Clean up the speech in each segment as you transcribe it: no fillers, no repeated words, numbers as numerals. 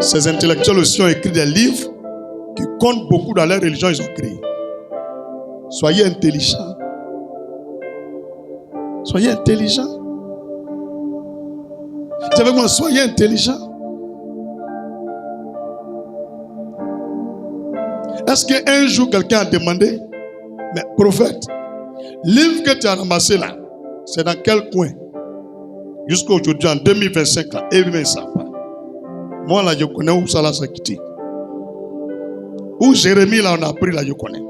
Ces intellectuels aussi ont écrit des livres qui comptent beaucoup dans leur religion, ils ont créé. Soyez intelligents. Soyez intelligents. C'est avec moi, soyez intelligents. Est-ce qu'un jour quelqu'un a demandé, mais prophète, livre que tu as ramassé là, c'est dans quel coin? Jusqu'à aujourd'hui, en 2025, là, et même ça pas. Moi là, je connais où ça s'est quitté. Où Jérémie là, on a appris là, je connais.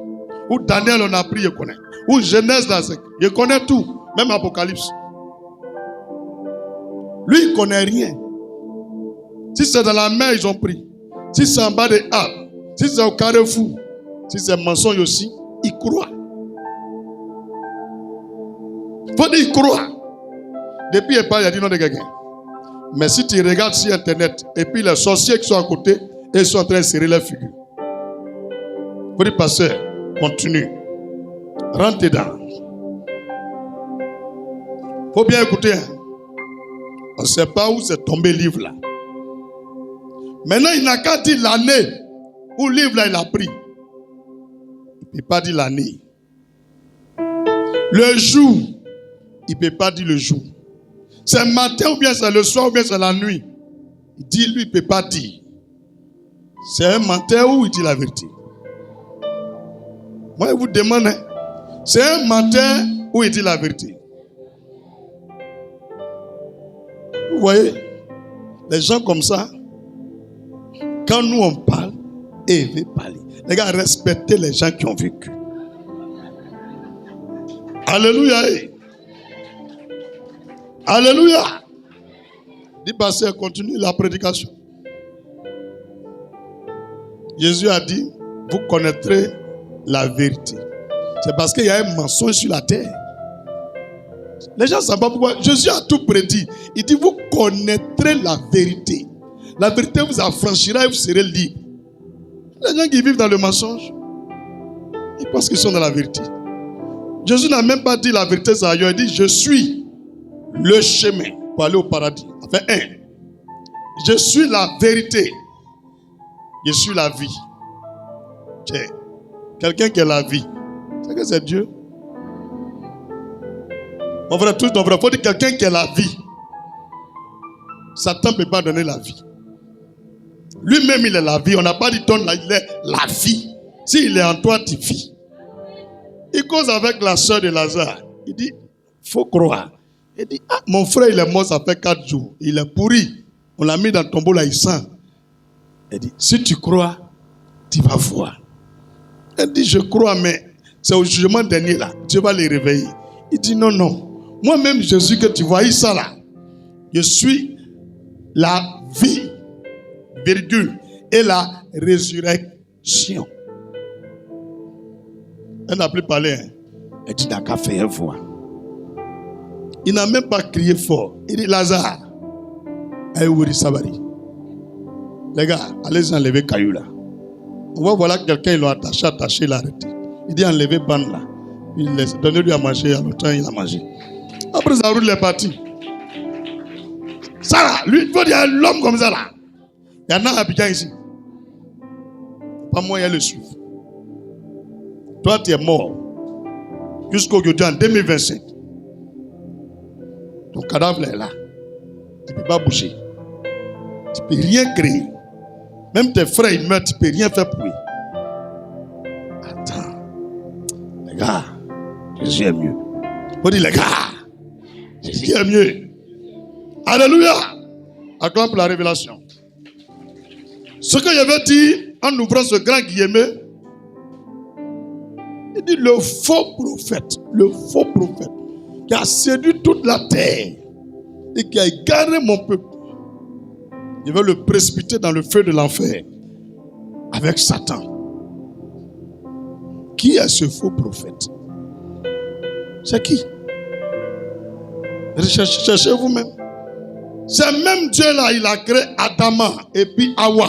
Où Daniel on a appris, je connais. Où Genèse là, je connais tout. Même Apocalypse. Lui, il ne connaît rien. Si c'est dans la mer, ils ont pris. Si c'est en bas des arbres, si c'est au carrefour, si c'est mensonge aussi, il croit. Il faut dire il croit. Depuis il parle, il a dit non de quelqu'un. Mais si tu regardes sur Internet, et puis les sorciers qui sont à côté, ils sont en train de serrer leurs figures. Il faut dire, pasteur, continue. Rentre dedans. Il faut bien écouter. Hein. On ne sait pas où c'est tombé le livre là. Maintenant, il n'a qu'à dire l'année où le livre là il a pris. Il ne peut pas dire l'année. Le jour, il ne peut pas dire le jour. C'est le matin ou bien c'est le soir ou bien c'est la nuit. Il dit, lui, il ne peut pas dire. C'est un matin où il dit la vérité. Moi, je vous demande, hein, c'est un matin où il dit la vérité. Vous voyez, les gens comme ça, quand nous on parle, et il veut parler. Les gars, respectez les gens qui ont vécu. Alléluia. Alléluia. Dis pasteur, continue la prédication. Jésus a dit, vous connaîtrez la vérité. C'est parce qu'il y a un mensonge sur la terre. Les gens ne savent pas pourquoi. Jésus a tout prédit. Il dit, vous connaîtrez la vérité. La vérité vous affranchira et vous serez libre. Les gens qui vivent dans le mensonge, ils pensent qu'ils sont dans la vérité. Jésus n'a même pas dit la vérité, ça ailleurs. Il dit, je suis le chemin pour aller au paradis. Enfin, je suis la vérité. Je suis la vie. Quelqu'un qui est la vie. C'est que c'est Dieu. Mon frère, tous nos frères, il faut dire quelqu'un qui est la vie. Satan ne peut pas donner la vie. Lui-même, il est la vie. On n'a pas dit donne, il est la vie. S'il est en toi, tu vis. Il cause avec la soeur de Lazare. Il dit, il faut croire. Il dit, ah, mon frère, il est mort, ça fait 4 jours. Il est pourri. On l'a mis dans le tombeau, là, il sent. Il dit, si tu crois, tu vas voir. Il dit, je crois, mais c'est au jugement dernier, là. Dieu va les réveiller. Il dit, non, non. Moi-même, Jésus que tu vois, ça là. Je suis la vie, virgule, et la résurrection. Elle n'a plus parlé. Hein. Elle dit, n'a qu'à faire une fois. Il n'a même pas crié fort. Il dit, Lazare, Aïouri Sabari. Les gars, allez enlever caillou là. On va voir là quelqu'un, ils l'ont attaché, il l'a arrêté. Il dit, enlevez bande là. Donnez-lui à manger, à l'autre temps, il a mangé. Après, ça roule les parties. Ça là, lui, il faut dire l'homme comme ça là. Il y en a un Abidjan ici. Pas moyen de le suivre. Toi, tu es mort. Jusqu'aujourd'hui, en 2025. Ton cadavre est là. Tu ne peux pas bouger. Tu ne peux rien créer. Même tes frères, ils meurent, tu ne peux rien faire pour eux. Attends. Les gars, Jésus est mieux. Il faut dire, les gars, Jésus est mieux. Alléluia. Acclame la révélation. Ce que j'avais dit en ouvrant ce grand guillemet, il dit le faux prophète qui a séduit toute la terre et qui a égaré mon peuple, il veut le précipiter dans le feu de l'enfer avec Satan. Qui est ce faux prophète? C'est qui? Cherchez vous-même. C'est même Dieu là, il a créé Adama et puis Hawa.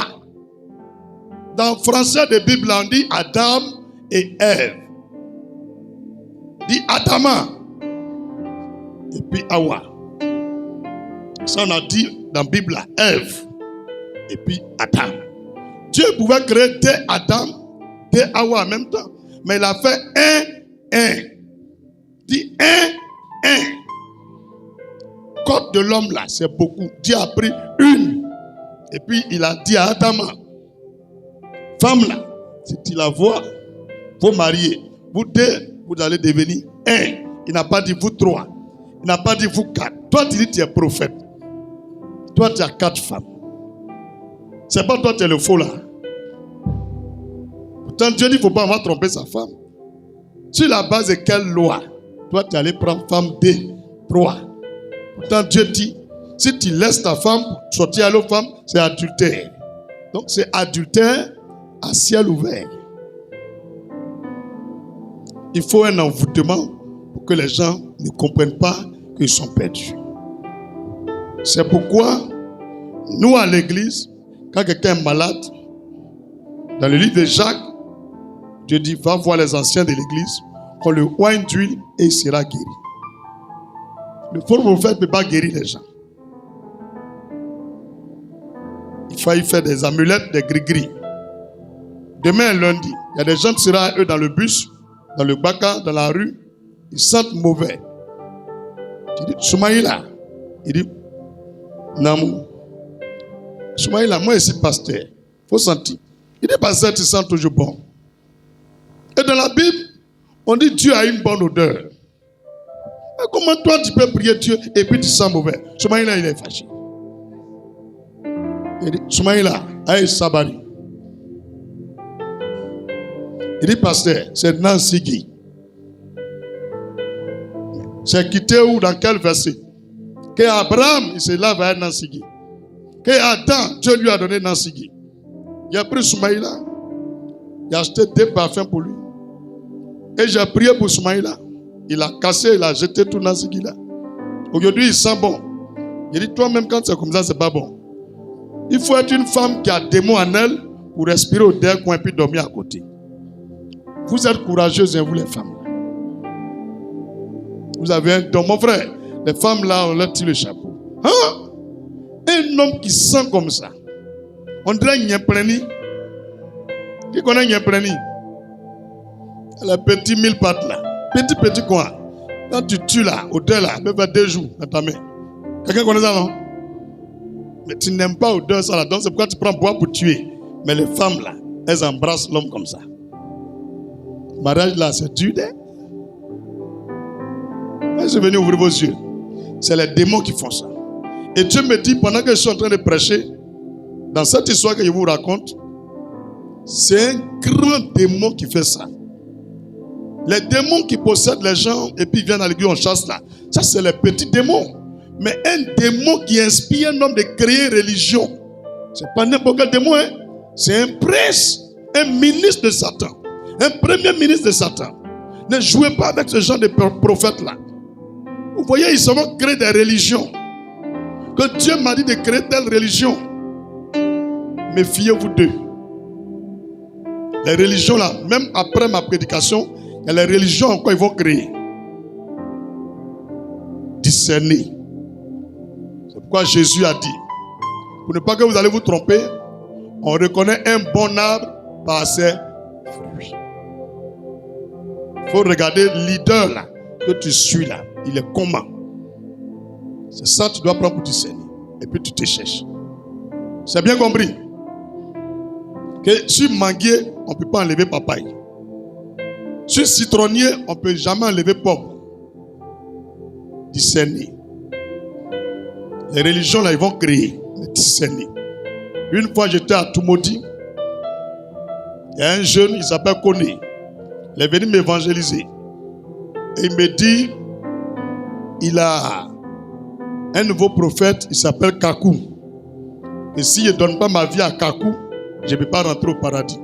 Dans le français de Bible, on dit Adam et Ève. Dit Adama et puis Hawa. Ça on a dit dans la Bible Ève. et puis Adam. Dieu pouvait créer deux Adam, deux Hawa en même temps. Mais il a fait un. Dit un. Côte de l'homme là, c'est beaucoup. Dieu a pris une. Et puis il a dit à Adam, femme là, si tu la vois, vous marier. Vous deux, vous allez devenir un. Il n'a pas dit vous trois. Il n'a pas dit vous quatre. Toi tu dis tu es prophète. Toi tu as quatre femmes. C'est pas toi tu es le faux là. Pourtant Dieu dit il ne faut pas avoir trompé sa femme. Sur la base de quelle loi? Toi tu allais prendre femme 2, 3. Pourtant Dieu dit, si tu laisses ta femme sortir à l'autre femme, c'est adultère. Donc c'est adultère à ciel ouvert. Il faut un envoûtement pour que les gens ne comprennent pas qu'ils sont perdus. C'est pourquoi, nous à l'église, quand quelqu'un est malade, dans le livre de Jacques, Dieu dit, va voir les anciens de l'église, qu'on le oigne d'huile et il sera guéri. Le faux prophète ne peut pas guérir les gens. Il faut y faire des amulettes, des gris-gris. Demain, lundi, il y a des gens qui seront eux dans le bus, dans le baka, dans la rue, ils sentent mauvais. Il dit, Soumaïla. Il dit, Namou. Soumaïla, moi ici, pasteur. Il faut sentir. Il dit, pasteur, tu sens toujours bon. Et dans la Bible, on dit Dieu a une bonne odeur. Et comment toi tu peux prier Dieu et puis tu sens mauvais? Soumaïla, il est fâché. Il dit, Soumaïla, aïe Sabari. Il dit, pasteur, c'est Nancy Guy. C'est quitté où, dans quel verset? Que Abraham, il se lave à Nancy Guy. Que Adam, Dieu lui a donné Nancy Guy. Il a pris Soumaïla. Il a acheté 2 parfums pour lui. Et j'ai prié pour Soumaïla. Il a cassé, il a jeté tout Nancy Guy là. Aujourd'hui, il sent bon. Il dit, toi-même, quand c'est comme ça, c'est pas bon. Il faut être une femme qui a des mots en elle pour respirer au dernier coin et puis dormir à côté. Vous êtes courageuses, hein, vous les femmes. Vous avez un don. Mon frère, les femmes là, on leur tire le chapeau. Hein? Un homme qui sent comme ça. On dirait Nyempleni. Qui connaît Nyempleni? Elle a petit 1000 pattes là. Petit quoi? Quand tu tues là, odeur là, même 2 jours dans ta main. Quelqu'un connaît ça, non? Mais tu n'aimes pas odeur ça là. Donc c'est pourquoi tu prends bois pour tuer. Mais les femmes là, elles embrassent l'homme comme ça. Mariage là, c'est dur. Je suis venu ouvrir vos yeux. C'est les démons qui font ça. Et Dieu me dit, pendant que je suis en train de prêcher, dans cette histoire que je vous raconte, c'est un grand démon qui fait ça. Les démons qui possèdent les gens et puis viennent à l'église, on chasse là. Ça, c'est les petits démons. Mais un démon qui inspire un homme de créer religion, c'est pas n'importe quel démon, hein? C'est un prince, un ministre de Satan. Un premier ministre de Satan. Ne jouez pas avec ce genre de prophètes-là. Vous voyez, ils se vont créer des religions. Que Dieu m'a dit de créer telle religion. Méfiez-vous d'eux. Les religions là, même après ma prédication, il y a les religions encore ils vont créer. Discerner. C'est pourquoi Jésus a dit, pour ne pas que vous allez vous tromper, on reconnaît un bon arbre par ses fruits. Il faut regarder le leader là, que tu suis là. Il est comment? C'est ça que tu dois prendre pour discerner. Et puis tu te cherches. C'est bien compris? Que sur manguier, on ne peut pas enlever papaye. Sur citronnier, on ne peut jamais enlever pomme. Discerner. Les religions là, ils vont créer. Discerner. Une fois j'étais à Tumodi. Il y a un jeune, il s'appelle Koné. Il est venu m'évangéliser. Et il me dit, il a un nouveau prophète, il s'appelle Kakou. Et si je ne donne pas ma vie à Kakou, je ne peux pas rentrer au paradis.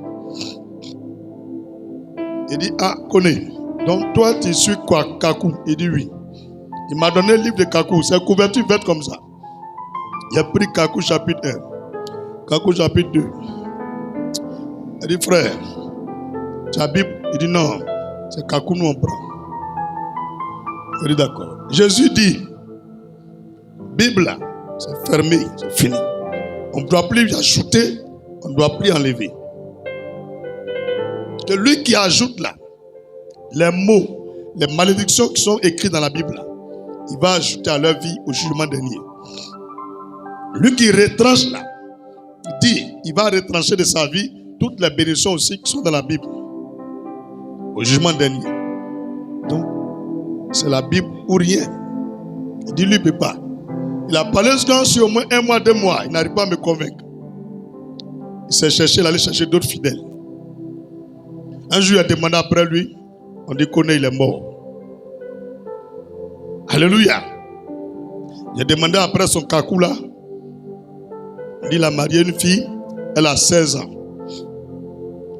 Il dit, ah, Koné, donc toi tu suis quoi, Kakou? Il dit oui. Il m'a donné le livre de Kakou, c'est couverture verte comme ça. Il a pris Kakou chapitre 1, Kakou chapitre 2. Il dit, frère, tu as la Bible? Il dit non, c'est Kakou nous on prend. Il dit d'accord. Jésus dit, Bible là, c'est fermé, c'est fini. On ne doit plus ajouter, on ne doit plus enlever. Que lui qui ajoute là, les mots, les malédictions qui sont écrites dans la Bible, là, il va ajouter à leur vie au jugement dernier. Lui qui retranche là, dit, il va retrancher de sa vie toutes les bénédictions aussi qui sont dans la Bible au jugement dernier. Donc, c'est la Bible ou rien. Il dit, lui, il ne peut pas. Il a parlé sur au moins 1 mois, 2 mois. Il n'arrive pas à me convaincre. Il s'est cherché, il allait chercher d'autres fidèles. Un jour, il a demandé après lui. On dit qu'on il est mort. Alléluia. Il a demandé après son kakou là. On dit il a marié une fille. Elle a 16 ans.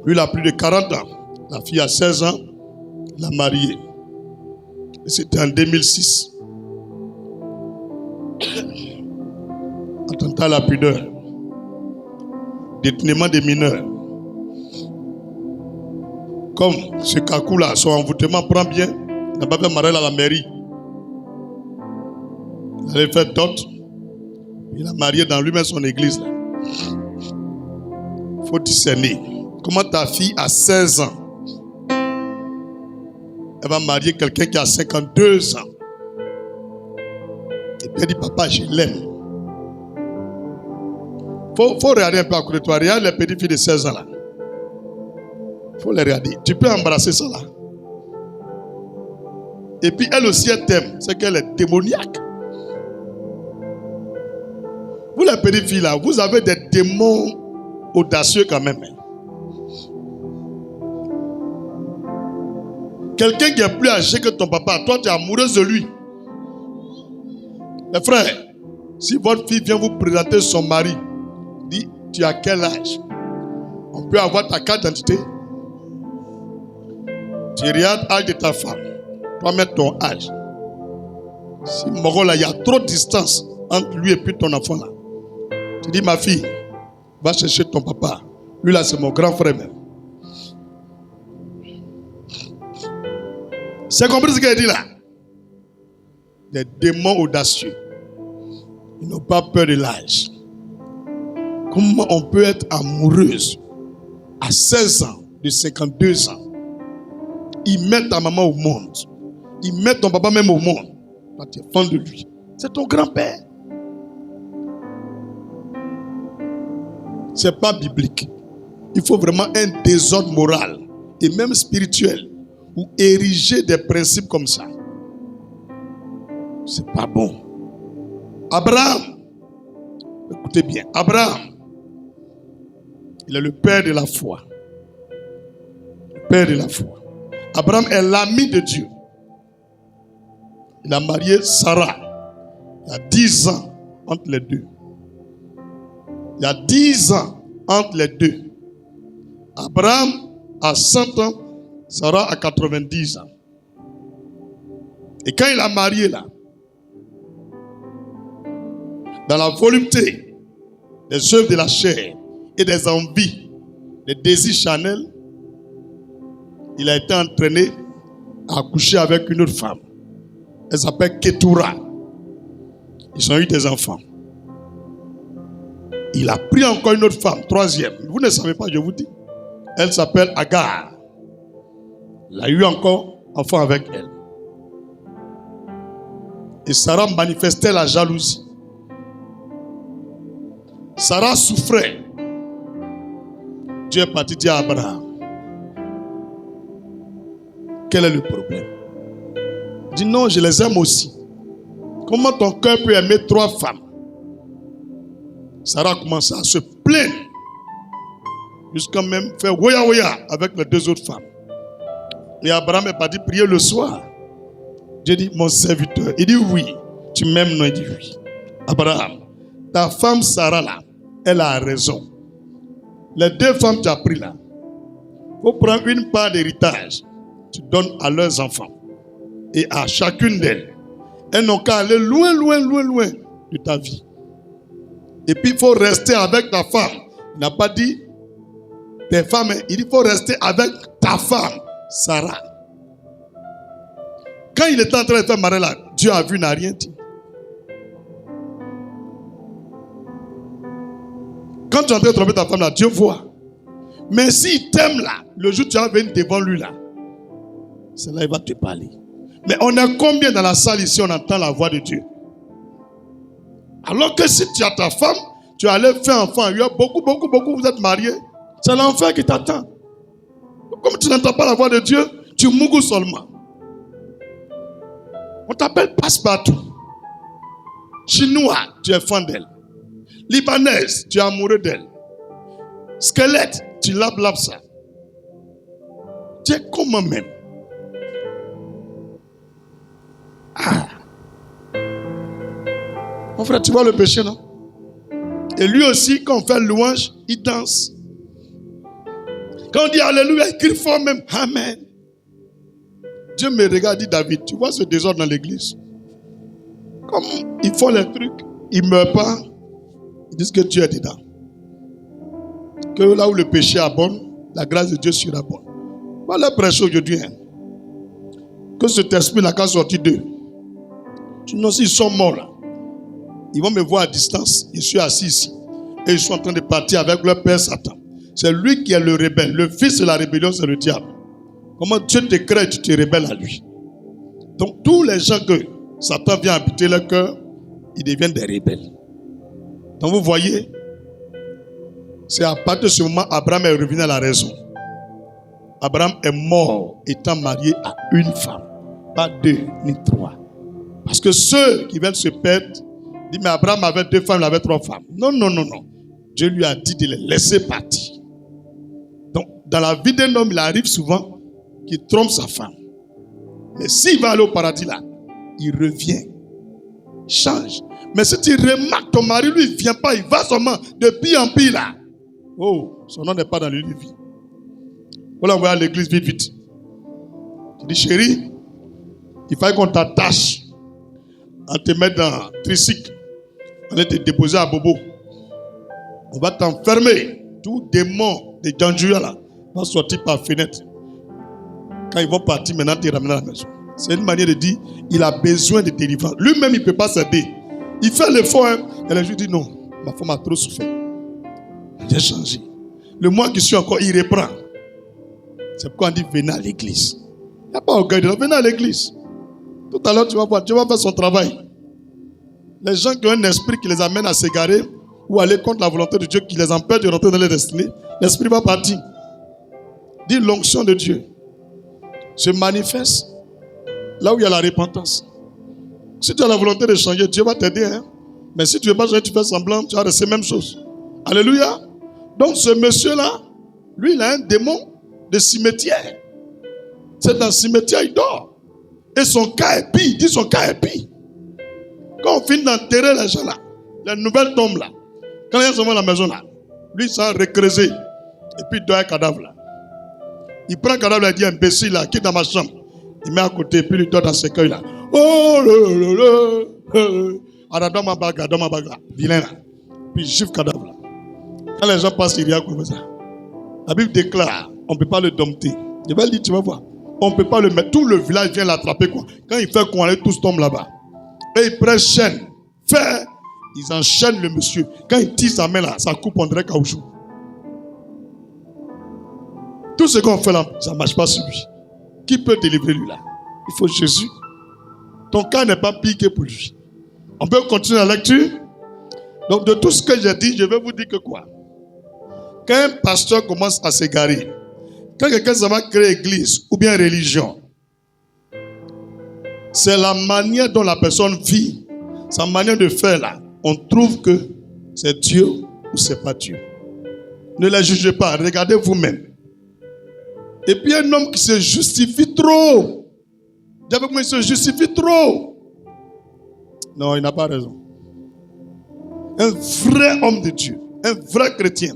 Lui, il a plus de 40 ans. La fille a 16 ans. Il l'a mariée. C'était en 2006. Attentat à la pudeur. Détournement des mineurs. Comme ce kakou-là, son envoûtement prend bien, il n'a pas fait mariage à la mairie. Il avait fait dot. Il a marié dans lui-même son église. Il faut discerner. Comment ta fille a 16 ans, elle va marier quelqu'un qui a 52 ans. Et puis elle dit, papa, je l'aime. Faut regarder un peu à côté de toi. Regarde les petites filles de 16 ans là. Faut les regarder. Tu peux embrasser ça là. Et puis elle aussi, elle t'aime. C'est qu'elle est démoniaque. Vous les petites filles là, vous avez des démons audacieux quand même. Quelqu'un qui est plus âgé que ton papa, toi tu es amoureuse de lui. Mes frères, si votre fille vient vous présenter son mari, dit, tu as quel âge? On peut avoir ta carte d'identité. Tu regardes l'âge de ta femme. Tu vas mettre ton âge. Si Moro là, il y a trop de distance entre lui et puis ton enfant là. Tu dis, ma fille, va chercher ton papa. Lui là, c'est mon grand frère même. C'est compris ce qu'il dit là? Des démons audacieux. Ils n'ont pas peur de l'âge. Comment on peut être amoureuse à 16 ans, de 52 ans? Ils mettent ta maman au monde. Ils mettent ton papa même au monde. Toi, tu es fan de lui. C'est ton grand-père. Ce n'est pas biblique. Il faut vraiment un désordre moral et même spirituel pour ériger des principes comme ça. C'est pas bon. Abraham, écoutez bien, Abraham, il est le père de la foi. Le père de la foi. Abraham est l'ami de Dieu. Il a marié Sarah. Il y a 10 ans entre les deux. Il y a 10 ans entre les deux. Abraham a 100 ans, Sarah a 90 ans. Et quand il a marié là, dans la volupté des œuvres de la chair et des envies, des désirs charnels, il a été entraîné à coucher avec une autre femme. Elle s'appelle Ketura. Ils ont eu des enfants. Il a pris encore une autre femme, troisième. Vous ne savez pas, je vous dis. Elle s'appelle Agar. Il a eu encore un enfant avec elle. Et Sarah manifestait la jalousie. Sarah souffrait. Dieu est parti dire à Abraham, quel est le problème? Il dit non, je les aime aussi. Comment ton cœur peut aimer 3 femmes? Sarah a commencé à se plaindre. Jusqu'à même faire woya woya avec les 2 autres femmes. Et Abraham est parti prier le soir. Dieu dit, mon serviteur. Il dit oui. Tu m'aimes? Non, il dit oui. Abraham, ta femme Sarah là, elle a raison. Les 2 femmes que tu as prises là, il faut prendre une part d'héritage. Tu donnes à leurs enfants. Et à chacune d'elles. Elles n'ont qu'à aller loin, loin, loin, loin de ta vie. Et puis il faut rester avec ta femme. Il n'a pas dit tes femmes, il dit il faut rester avec ta femme, Sarah. Quand il était en train de faire mariage là, Dieu a vu, n'a rien dit. Quand tu es en train de tromper ta femme là, Dieu voit. Mais s'il t'aime là, le jour où tu vas venir devant lui là, c'est là qu'il va te parler. Mais on est combien dans la salle ici, on entend la voix de Dieu? Alors que si tu as ta femme, tu allais faire enfant, il y a beaucoup, vous êtes mariés, c'est l'enfer qui t'attend. Comme tu n'entends pas la voix de Dieu, tu mougous seulement. On t'appelle passe-partout. Chinois, tu es fan d'elle. Libanaise, tu es amoureux d'elle. Squelette, tu labes ça. Tu es comment même? Ah. Mon frère, tu vois le péché, non? Et lui aussi, quand on fait louange, il danse. Quand on dit Alléluia, il crie fort même. Amen. Dieu me regarde, dit David, tu vois ce désordre dans l'église? Comme ils font les trucs, ils ne meurent pas, ils disent que Dieu est dedans. Que là où le péché abonde, la grâce de Dieu surabonde. Voilà la prêche aujourd'hui. Hein. Que cet esprit n'a qu'à sortir d'eux. Sinon, s'ils sont morts là, ils vont me voir à distance. Je suis assis ici. Et ils sont en train de partir avec leur père Satan. C'est lui qui est le rebelle. Le fils de la rébellion, c'est le diable. Comment Dieu te crée, tu te rebelles à lui. Donc, tous les gens que Satan vient habiter leur cœur, ils deviennent des rebelles. Donc, vous voyez, c'est à partir de ce moment Abraham est revenu à la raison. Abraham est mort étant marié à une femme. Pas 2 ni 3. Parce que ceux qui veulent se perdre, disent, mais Abraham avait 2 femmes, il avait 3 femmes. Non. Dieu lui a dit de les laisser partir. Donc, dans la vie d'un homme, il arrive souvent qu'il trompe sa femme. Mais s'il va aller au paradis là, il revient. Il change. Mais si tu remarques ton mari, lui, il ne vient pas, il va seulement de pire en pire là. Oh, son nom n'est pas dans le livre de vie. Voilà, on va à l'église vite. Tu dis, chérie, il fallait qu'on t'attache. On te met dans tricycle. On va te déposer à Bobo. On va t'enfermer. Tout démon de Djanjouya là va sortir par fenêtre. Quand ils vont partir, maintenant, tu ramènes à la maison. C'est une manière de dire, il a besoin de délivrance. Lui-même, il ne peut pas s'aider. Il fait l'effort. Hein. Et le juge dit, non, ma femme a trop souffert. J'ai changé. Le mois qui suit encore, il reprend. C'est pourquoi on dit, venez à l'église. Il n'y a pas orgueil de venez à l'église. Tout à l'heure, tu vas voir, Dieu va faire son travail. Les gens qui ont un esprit qui les amène à s'égarer ou aller contre la volonté de Dieu, qui les empêche de rentrer dans leur destinée, l'esprit va partir. Dit l'onction de Dieu se manifeste là où il y a la repentance. Si tu as la volonté de changer, Dieu va t'aider. Hein? Mais si tu ne veux pas changer, tu fais semblant, tu as resté la même chose. Alléluia. Donc ce monsieur-là, lui, il a un démon de cimetière. C'est dans le cimetière, il dort. Et son cas est pire. Il dit son cas est pire. Quand on finit d'enterrer les gens là, les nouvelles tombent là, quand il y a seulement la maison là, lui, il s'en recreuser. Et puis il dort un cadavre là. Il prend un cadavre là, il dit imbécile là, qui est dans ma chambre. Il met à côté, puis il dort dans ses cueils là. Oh dans ma bagarre, vilain là. Puis il gifle le cadavre là. Quand les gens passent, ils regardent comme ça. La Bible déclare, on ne peut pas le dompter. Je vais le dire, tu vas voir. On ne peut pas le mettre. Tout le village vient l'attraper quoi. Quand il fait quoi, tous tombent là-bas. Et ils prennent chaîne. Ils enchaînent le monsieur. Quand il tire sa main là, ça coupe en direct caoutchouc. Tout ce qu'on fait là, ça ne marche pas sur lui. Qui peut délivrer lui là? Il faut Jésus. Ton cas n'est pas pire que pour lui. On peut continuer la lecture. Donc de tout ce que j'ai dit, je vais vous dire que quoi? Quand un pasteur commence à s'égarer, quand quelqu'un s'en va créer église ou bien religion, c'est la manière dont la personne vit, sa manière de faire là. On trouve que c'est Dieu ou c'est pas Dieu. Ne la jugez pas, regardez vous-même. Et puis un homme qui se justifie trop. Dis avec moi, il se justifie trop. Non, il n'a pas raison. Un vrai homme de Dieu, un vrai chrétien,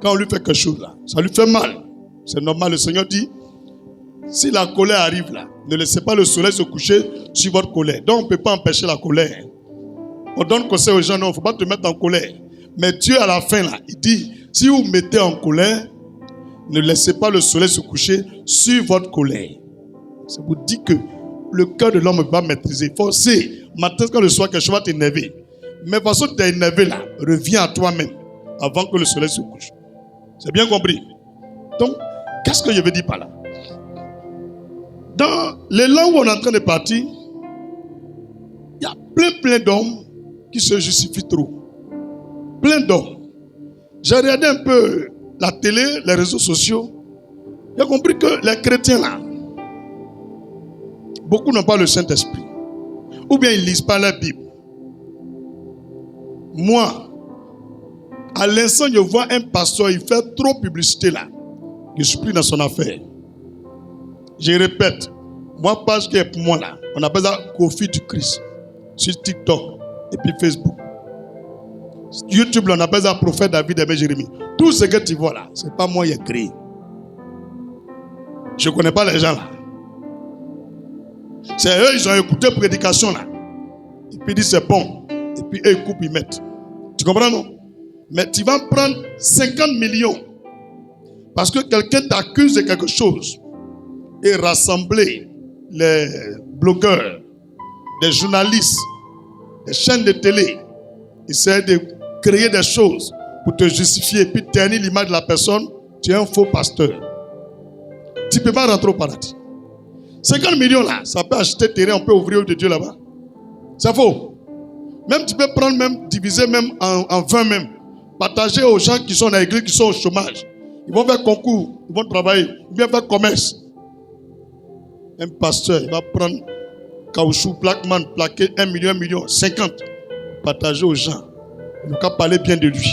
quand on lui fait quelque chose là, ça lui fait mal. C'est normal, le Seigneur dit, si la colère arrive là, ne laissez pas le soleil se coucher sur votre colère. Donc on ne peut pas empêcher la colère. On donne conseil aux gens, non, il ne faut pas te mettre en colère. Mais Dieu à la fin là, il dit, si vous mettez en colère, ne laissez pas le soleil se coucher sur votre colère. Ça vous dit que le cœur de l'homme va maîtriser. Forcez, matin quand le soir, quelque chose va t'énerver. Mais parce que tu es énervé là, reviens à toi-même. avant que le soleil se couche. C'est bien compris. Donc, qu'est-ce que je veux dire par là? Dans les langues où on est en train de partir, il y a plein d'hommes qui se justifient trop. Plein d'hommes. J'ai regardé un peu la télé, les réseaux sociaux. J'ai compris que les chrétiens là, beaucoup n'ont pas le Saint-Esprit. Ou bien ils ne lisent pas la Bible. Moi, à l'instant, je vois un pasteur, il fait trop publicité là. Je suis pris dans son affaire. Je répète, moi, page qui est pour moi là, on appelle ça Kofi du Christ. Sur TikTok et puis Facebook. YouTube, on appelle ça Prophète David et Jérémie. Tout ce que tu vois là, ce n'est pas moi qui ai créé. Je ne connais pas les gens là. C'est eux, ils ont écouté la prédication là. Et puis ils disent c'est bon. Et puis eux, ils coupent, ils mettent. Tu comprends non? Mais tu vas prendre 50 millions. Parce que quelqu'un t'accuse de quelque chose. Et rassembler les blogueurs, des journalistes, des chaînes de télé. Essayer de créer des choses pour te justifier. Et puis ternir l'image de la personne. Tu es un faux pasteur. Tu ne peux pas rentrer au paradis. 50 millions là, ça peut acheter terrain, on peut ouvrir de Dieu là-bas. C'est faux. Même tu peux prendre, même diviser même en 20 même. Partager aux gens qui sont dans l'église, qui sont au chômage. Ils vont faire concours, ils vont travailler, ils vont faire commerce. Un pasteur, il va prendre caoutchouc, plaquement, plaquer 1 million, 50. Partager aux gens. Il n'a qu'à parler bien de lui.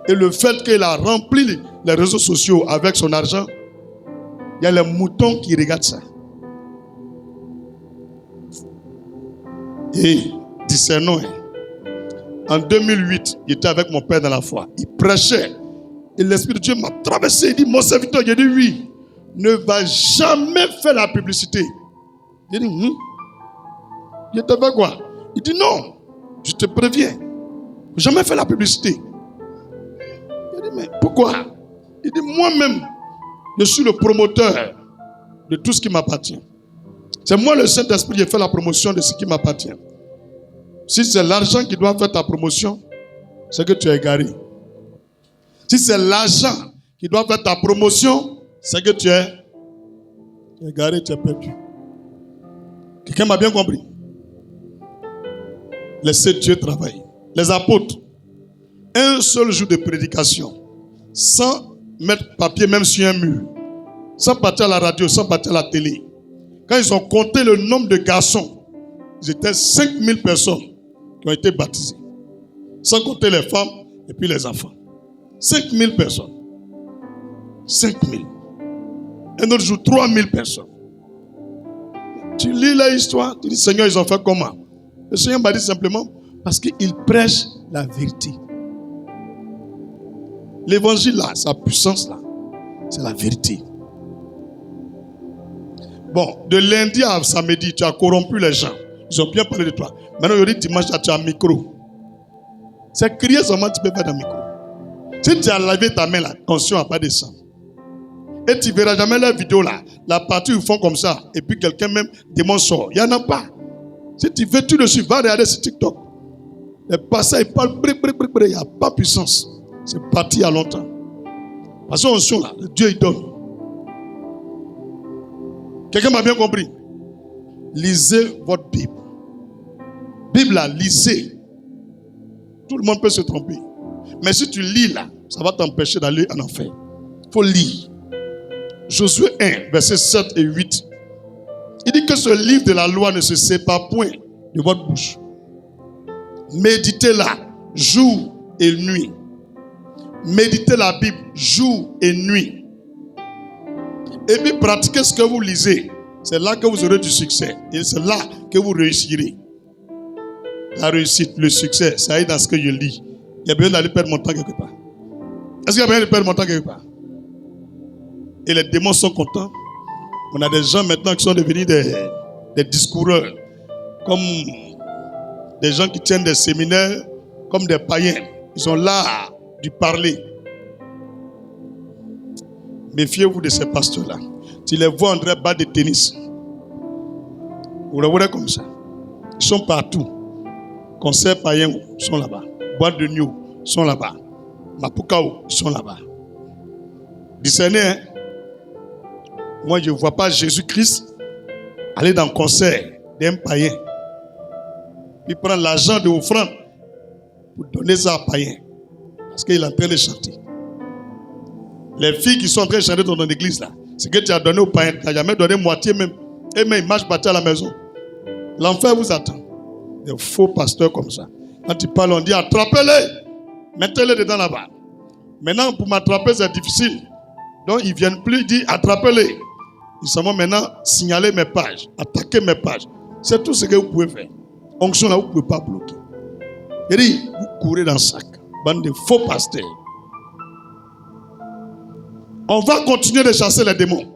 Et le fait qu'il a rempli les réseaux sociaux avec son argent, il y a les moutons qui regardent ça. Et discernons. En 2008, il était avec mon père dans la foi. Il prêchait. Et l'Esprit de Dieu m'a traversé. Il dit, mon serviteur, j'ai dit oui. Ne va jamais faire la publicité. J'ai dit, Il te fait quoi? Il dit non. Je te préviens. Jamais faire la publicité. J'ai dit, mais pourquoi? Il dit, moi-même, je suis le promoteur de tout ce qui m'appartient. C'est moi le Saint-Esprit qui fait la promotion de ce qui m'appartient. Si c'est l'argent qui doit faire ta promotion, c'est que tu es égaré. Si c'est l'argent qui doit faire ta promotion, c'est que tu es égaré, tu es perdu. Quelqu'un m'a bien compris? Laissez Dieu travailler. Les apôtres, un seul jour de prédication, sans mettre papier même sur un mur, sans partir à la radio, sans partir à la télé. Quand ils ont compté le nombre de garçons, ils étaient 5000 personnes qui ont été baptisées. Sans compter les femmes et puis les enfants. 5000 personnes. 5000. Un autre jour, 3000 personnes. Tu lis l'histoire, tu dis, Seigneur, ils ont fait comment? Le Seigneur m'a dit simplement, parce qu'ils prêchent la vérité. L'évangile là, sa puissance là, c'est la vérité. Bon, de lundi à samedi, tu as corrompu les gens. Ils ont bien parlé de toi. Maintenant, aujourd'hui, dimanche, tu as un micro. C'est crier seulement, tu peux faire un micro. Si tu as lavé ta main là, conscient n'a pas de sang. Et tu ne verras jamais la vidéo là. La partie où ils font comme ça. Et puis quelqu'un même, démon sort. Il n'y en a pas. Si tu veux, tu le suis. Va regarder sur TikTok. Les passants, ils parlent. Il n'y a pas de puissance. C'est parti il y a longtemps. Parce qu'on est là. Dieu, il donne. Quelqu'un m'a bien compris? Lisez votre Bible. Bible là, lisez. Tout le monde peut se tromper. Mais si tu lis là, ça va t'empêcher d'aller en enfer. Il faut lire. Josué 1, versets 7 et 8. Il dit que ce livre de la loi ne se sépare point de votre bouche. Méditez-la jour et nuit. Méditez la Bible jour et nuit. Et puis pratiquez ce que vous lisez. C'est là que vous aurez du succès. Et c'est là que vous réussirez. La réussite, le succès, ça est dans ce que je lis. Il y a besoin d'aller perdre mon temps quelque part. Est-ce qu'il y a besoin de perdre mon temps quelque part? Et les démons sont contents. On a des gens maintenant qui sont devenus des discoureurs. Comme des gens qui tiennent des séminaires, comme des païens. Ils sont là du parler. Méfiez-vous de ces pasteurs-là. Tu les vois en train de battre de tennis. Vous les voyez comme ça. Ils sont partout. Concerts païens, ils sont là-bas. Boîte de nuit, sont là-bas. Mapukao sont là-bas. Discernez, hein? Moi, je ne vois pas Jésus-Christ aller dans le concert d'un païen. Puis prendre l'argent de l'offrande pour donner ça à un païen. Parce qu'il est en train de chanter. Les filles qui sont en train de chanter dans ton église là, c'est que tu as donné au païen. Tu n'as jamais donné moitié même. Et même il marche partir à la maison. L'enfer vous attend. Des faux pasteurs comme ça. Quand ils parlent, on dit attrapez-les. Mettez-les dedans là-bas. Maintenant, pour m'attraper, c'est difficile. Donc, ils ne viennent plus, ils disent attrapez-les. Ils s'en vont maintenant signaler mes pages, attaquer mes pages. C'est tout ce que vous pouvez faire. Onction là, vous ne pouvez pas bloquer. Il dit, vous courez dans le sac. Bande de faux pasteurs. On va continuer de chasser les démons.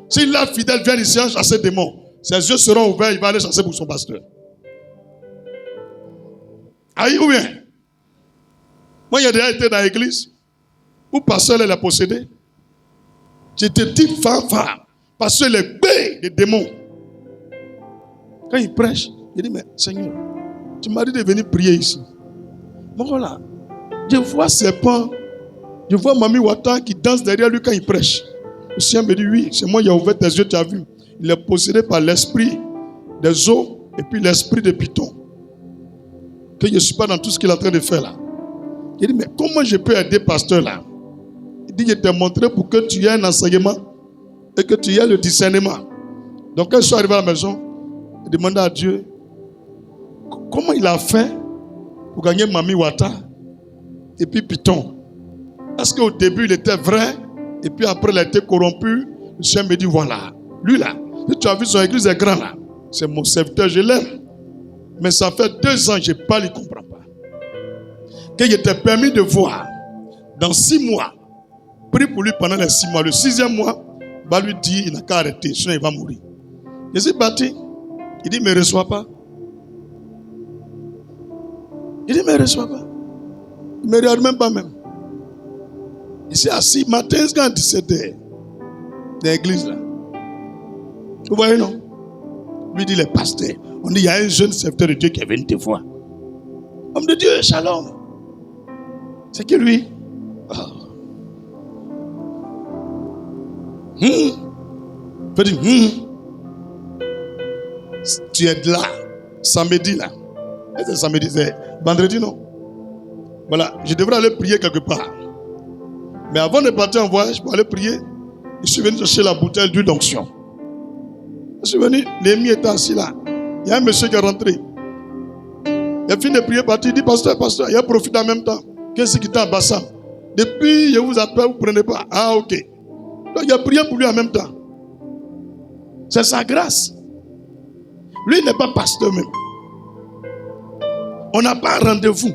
Si la fidèle vient ici à chasser les démons, ses yeux seront ouverts, il va aller chasser pour son pasteur. Aïe ou bien? Moi, j'ai déjà été dans l'église où le pasteur l'a possédé. J'étais dit femme, parce que les baies des démons. Quand il prêche, il dit, mais Seigneur, tu m'as dit de venir prier ici. Bon voilà, je vois serpent, je vois Mami Wata qui danse derrière lui quand il prêche. Le Seigneur me dit, oui, c'est moi qui ai ouvert tes yeux, tu as vu. Il est possédé par l'esprit des eaux et puis l'esprit des pitons. Que je ne suis pas dans tout ce qu'il est en train de faire là. Il dit, mais comment je peux aider pasteur là? Il dit, je t'ai montré pour que tu aies un enseignement et que tu aies le discernement. Donc quand je suis arrivé à la maison, je demandais à Dieu, comment il a fait pour gagner Mami Wata et puis Python? Parce qu'au début il était vrai et puis après il a été corrompu. Le Seigneur me dit, voilà, lui là, tu as vu son église est grande là, c'est mon serviteur, je l'aime. Mais ça fait 2 ans que je parle, il ne comprend pas. Que je t'ai permis de voir, dans 6 mois, prie pour lui pendant les 6 mois. Le 6e mois, va lui dire, il n'a qu'à arrêter, sinon il va mourir. Je suis parti. Il dit, mais ne reçois pas. Il dit, mais ne reçois pas. Il ne me regarde même pas même. Il s'est assis matin quand 17h. Dans l'église là. Vous voyez non? Lui dit, les pasteurs. On dit, il y a un jeune serviteur de Dieu qui est venu te voir. Homme de Dieu, shalom. C'est qui lui? Oh. Peut dire, tu es là, samedi là. C'est samedi, c'est vendredi non? Voilà, je devrais aller prier quelque part. Mais avant de partir en voyage pour aller prier, je suis venu chercher la bouteille d'huile d'onction. Je suis venu, Némi était assis là. Il y a un monsieur qui est rentré. Il a fini de prier, parti, il dit, pasteur, il a profité en même temps. Qu'est-ce qui t'a en Bassam? Depuis, je vous appelle, vous ne prenez pas. Ah, ok. Donc, il a prié pour lui en même temps. C'est sa grâce. Lui, il n'est pas pasteur même. On n'a pas un rendez-vous.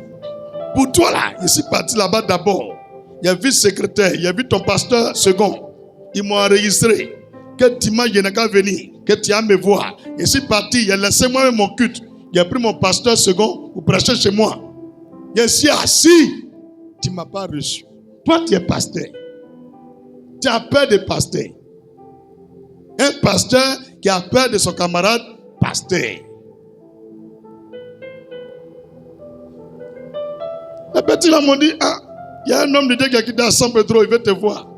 Pour toi, là, je suis parti là-bas d'abord. Il y a vice-secrétaire, il y a vu ton pasteur second. Ils m'ont enregistré. Que dimanche, je n'ai qu'à venir. Que tu as me voir. Je suis parti, il a laissé moi-même mon culte. Il a pris mon pasteur second pour prêcher chez moi. Je suis assis. Tu ne m'as pas reçu. Toi, tu es pasteur. Tu as peur des pasteurs. Un pasteur qui a peur de son camarade pasteur. Les petits là m'ont dit, ah, il y a un homme de Dieu qui a quitté à San Pedro, il veut te voir.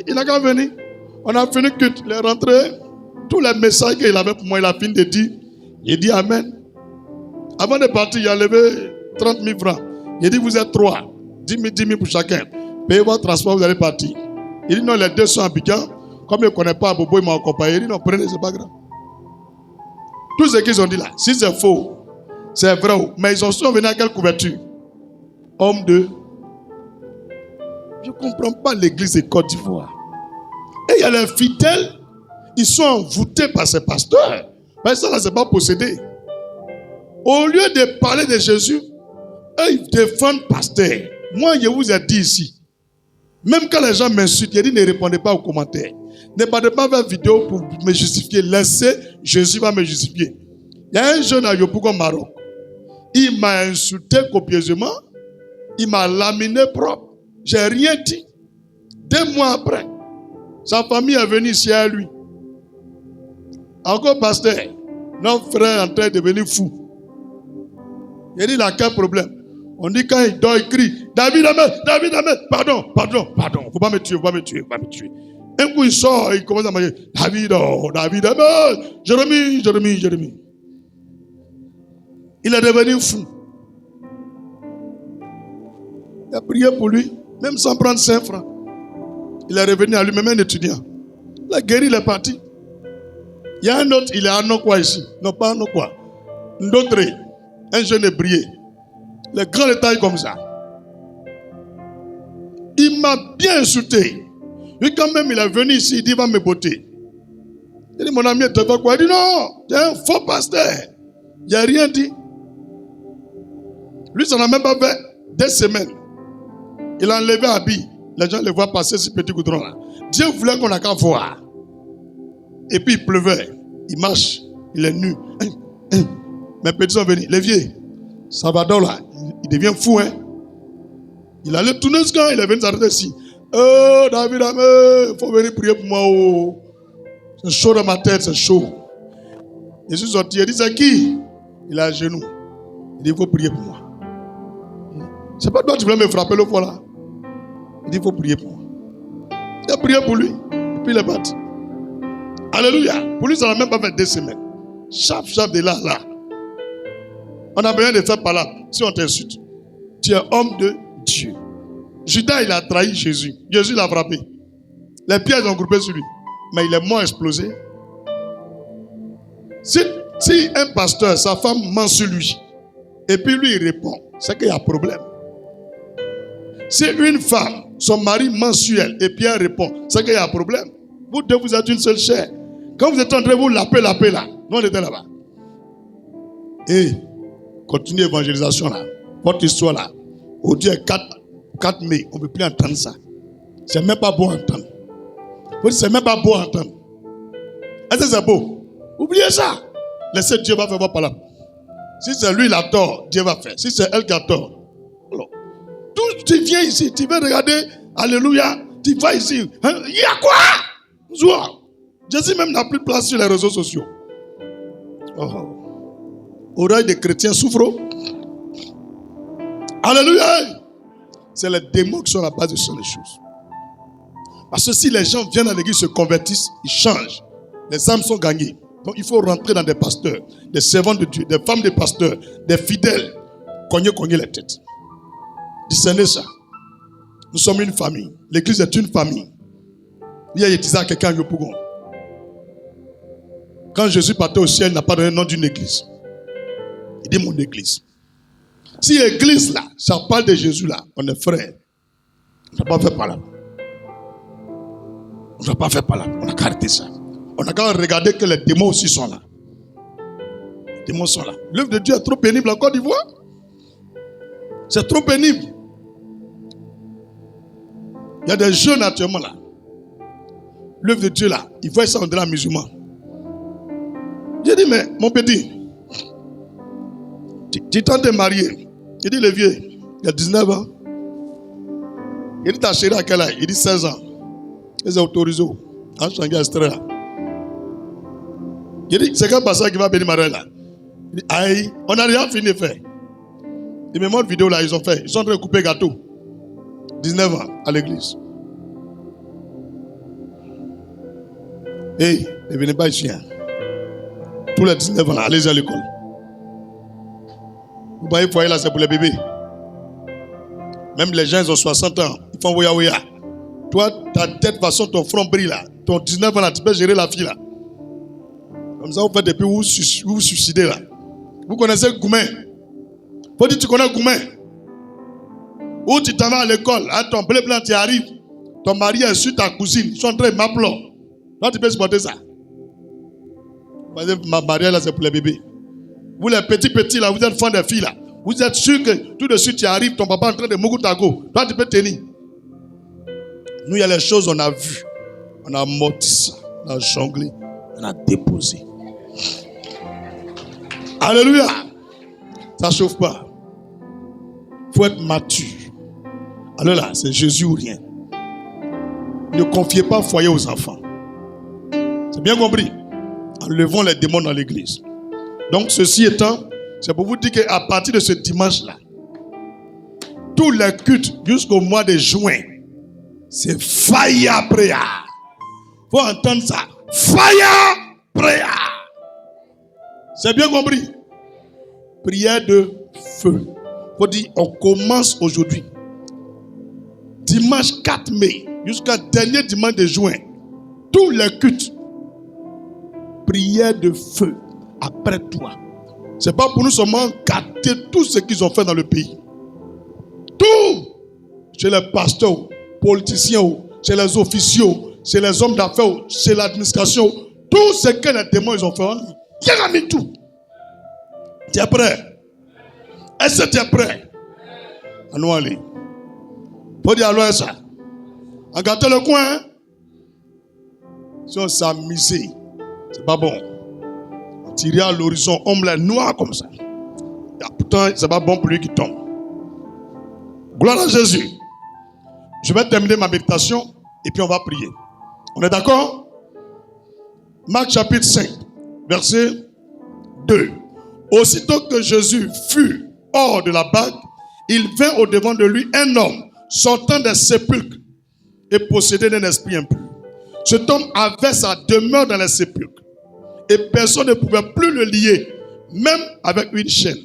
Il n'a qu'à venir. On a fini culte, il est rentré. Tous les messages qu'il avait pour moi, il a fini de dire. Il dit Amen. Avant de partir, il a levé 30 000 francs. Il dit, vous êtes 3. 10 000 pour chacun. Payez votre transport, vous allez partir. Il dit, non, les 2 sont à Abidjan. Comme il ne connaît pas Bobo, il m'a accompagné. Il dit, non, prenez, c'est pas grave. Tout ce qu'ils ont dit là, si c'est faux, c'est vrai. Mais ils sont venus à quelle couverture? Homme de... Je ne comprends pas l'église de Côte d'Ivoire. Et il y a les fidèles, ils sont envoûtés par ces pasteurs. Mais ça, là, ce n'est pas possédé. Au lieu de parler de Jésus, eux, ils défendent pasteur. Moi, je vous ai dit ici, même quand les gens m'insultent, je dis ne répondez pas aux commentaires. Ne parlez pas vers vidéo pour me justifier. Laissez, Jésus va me justifier. Il y a un jeune à Yopougon, Maroc. Il m'a insulté copieusement. Il m'a laminé propre. J'ai rien dit. 2 mois après, sa famille est venue ici à lui. Encore pasteur, notre frère est en train de devenir fou. Il dit, il a quel problème? On dit quand il dort, il crie, David Amen, David Amen, pardon. Faut pas me tuer. Un coup il sort, il commence à manger, David Amen, Jérémie. Il est devenu fou. Il a prié pour lui, même sans prendre 5 francs. Il est revenu à lui-même, un étudiant. Il a guéri, il est parti. Il y a un autre, il est à Nokwa ici. Non, pas à Nokwa. D'autres, un jeune ébrié. Les grands détails comme ça. Il m'a bien insulté. Lui, quand même, il est venu ici, il dit, il va me botter. Il dit, mon ami, tu fais quoi? Il dit, non, tu es un faux pasteur. Il n'a rien dit. Lui, ça n'a même pas fait des semaines. Il a enlevé habit. Les gens le voient passer ce petit goudron là. Dieu voulait qu'on n'a qu'à voir. Et puis il pleuvait. Il marche. Il est nu. Mes petits sont venus. Les vieux. Salvador là. Il devient fou, hein. Il allait tourner ce camp. Il est venu s'arrêter ici. Oh, David, il faut venir prier pour moi. Oh. C'est chaud dans ma tête. C'est chaud. Je suis sorti. Il dit, c'est qui? Il est à genoux. Il dit, il faut prier pour moi. C'est pas toi qui voulais me frapper l'autre fois là. Il dit, il faut prier pour moi. Il a prié pour lui. Et puis il est parti. Alléluia. Pour lui, ça n'a même pas fait 2 semaines. Chap de là. On a besoin de faire palabre. Si on t'insulte, tu es homme de Dieu. Judas, il a trahi Jésus. Jésus l'a frappé. Les pierres ont groupé sur lui. Mais il est mort explosé. Si un pasteur, sa femme ment sur lui, et puis lui, il répond, c'est qu'il y a problème. Si une femme, son mari ment sur elle, et puis elle répond, c'est qu'il y a un problème. Vous deux, vous êtes une seule chair. Quand vous êtes en train de vous laper là, nous on était là-bas. Et continue l'évangélisation là. Votre histoire là. Aujourd'hui est 4 mai, on ne peut plus entendre ça. C'est même pas beau à entendre. C'est même pas beau à entendre. Est-ce que c'est beau? Oubliez ça. Laissez Dieu va faire votre parole. Si c'est lui qui a tort, Dieu va faire. Si c'est elle qui a tort. Alors, tu viens ici, tu veux regarder, alléluia, tu vas ici. Hein? Il y a quoi? Zoua. Jésus même n'a plus de place sur les réseaux sociaux. Oreille des chrétiens souffrent. Alléluia. C'est les démons qui sont à la base de ces choses. Parce que si les gens viennent à l'église, se convertissent, ils changent. Les âmes sont gagnées. Donc il faut rentrer dans des pasteurs, des servants de Dieu, des femmes de pasteurs, des fidèles. Cogner les têtes. Discernez ça. Nous sommes une famille. L'église est une famille. Il y a disait à quelqu'un Yopougon. Quand Jésus partait au ciel, il n'a pas donné le nom d'une église. Il dit mon église. Si l'église là, ça parle de Jésus là, on est frères. On n'a pas fait par là. On n'a pas fait par là. On a qu'à arrêter ça. On a qu'à regarder que les démons aussi sont là. Les démons sont là. L'œuvre de Dieu est trop pénible en Côte d'Ivoire. C'est trop pénible. Il y a des jeunes actuellement là. L'œuvre de Dieu là, ils voient ça en delà musulman. J'ai dit, mais mon petit, tu tentes de marier. Il dit, le vieux, il a 19 ans. Il dit, ta chérie à quel âge? Il dit, 16 ans. Il est autorisé. En changeant extrait là. Il dit, c'est quel pasteur qui va bénir Marie là? Il dit, aïe, on n'a rien fini de faire. Ils me montrent vidéo là, ils ont fait. Ils sont en train de couper gâteau. 19 ans à l'église. Hey, ne venez pas ici. Hein. Tous les 19 ans, là, allez à l'école. Vous voyez, le foyer là, c'est pour les bébés. Même les gens, ils ont 60 ans. Ils font ouya. Toi, ta tête, façon, ton front brille là. Ton 19 ans là, tu peux gérer la fille là. Comme ça, vous faites depuis vous vous suicidez là. Vous connaissez Goumen? Faut dire, tu connais Goumen? Ou tu t'en vas à l'école, hein, ton blé blanc, tu arrives. Ton mari est sur ta cousine. Ils sont en train de m'appeler. Là, tu peux supporter ça. Ma mariage là, c'est pour les bébés. Vous les petits là, vous êtes fans des filles là. Vous êtes sûr que tout de suite tu arrives, ton papa est en train de moukutago. Toi, tu peux tenir. Nous, il y a les choses on a vues. On a amorti ça. On a jonglé. On a déposé. Alléluia. Ça ne chauffe pas. Il faut être mature. Alors là, c'est Jésus ou rien. Ne confiez pas foyer aux enfants. C'est bien compris. Enlevons les démons dans l'église. Donc, ceci étant, c'est pour vous dire qu'à partir de ce dimanche-là, tous les cultes jusqu'au mois de juin, c'est fire prayer. Faut entendre ça. Fire prayer. C'est bien compris? Prière de feu. Faut dire, on commence aujourd'hui. Dimanche 4 mai, jusqu'à dernier dimanche de juin, tous les cultes, prière de feu après toi. C'est pas pour nous seulement gâter tout ce qu'ils ont fait dans le pays. Tout! Chez les pasteurs, politiciens, chez les officiaux, chez les hommes d'affaires, chez l'administration, tout ce que les démons ils ont fait, il y a mis tout. Tu es prêt? Est-ce que tu es prêt? Allons aller. Faut dire allons ça. En gâtant le coin, hein? Si on s'amusait, c'est pas bon. On tirait à l'horizon, on me noir comme ça. Et pourtant, c'est pas bon pour lui qui tombe. Gloire à Jésus. Je vais terminer ma méditation et puis on va prier. On est d'accord? Marc chapitre 5, verset 2. Aussitôt que Jésus fut hors de la barque, il vint au devant de lui un homme sortant des sépulcres et possédé d'un esprit impur. Cet homme avait sa demeure dans les sépulcres et personne ne pouvait plus le lier, même avec une chaîne.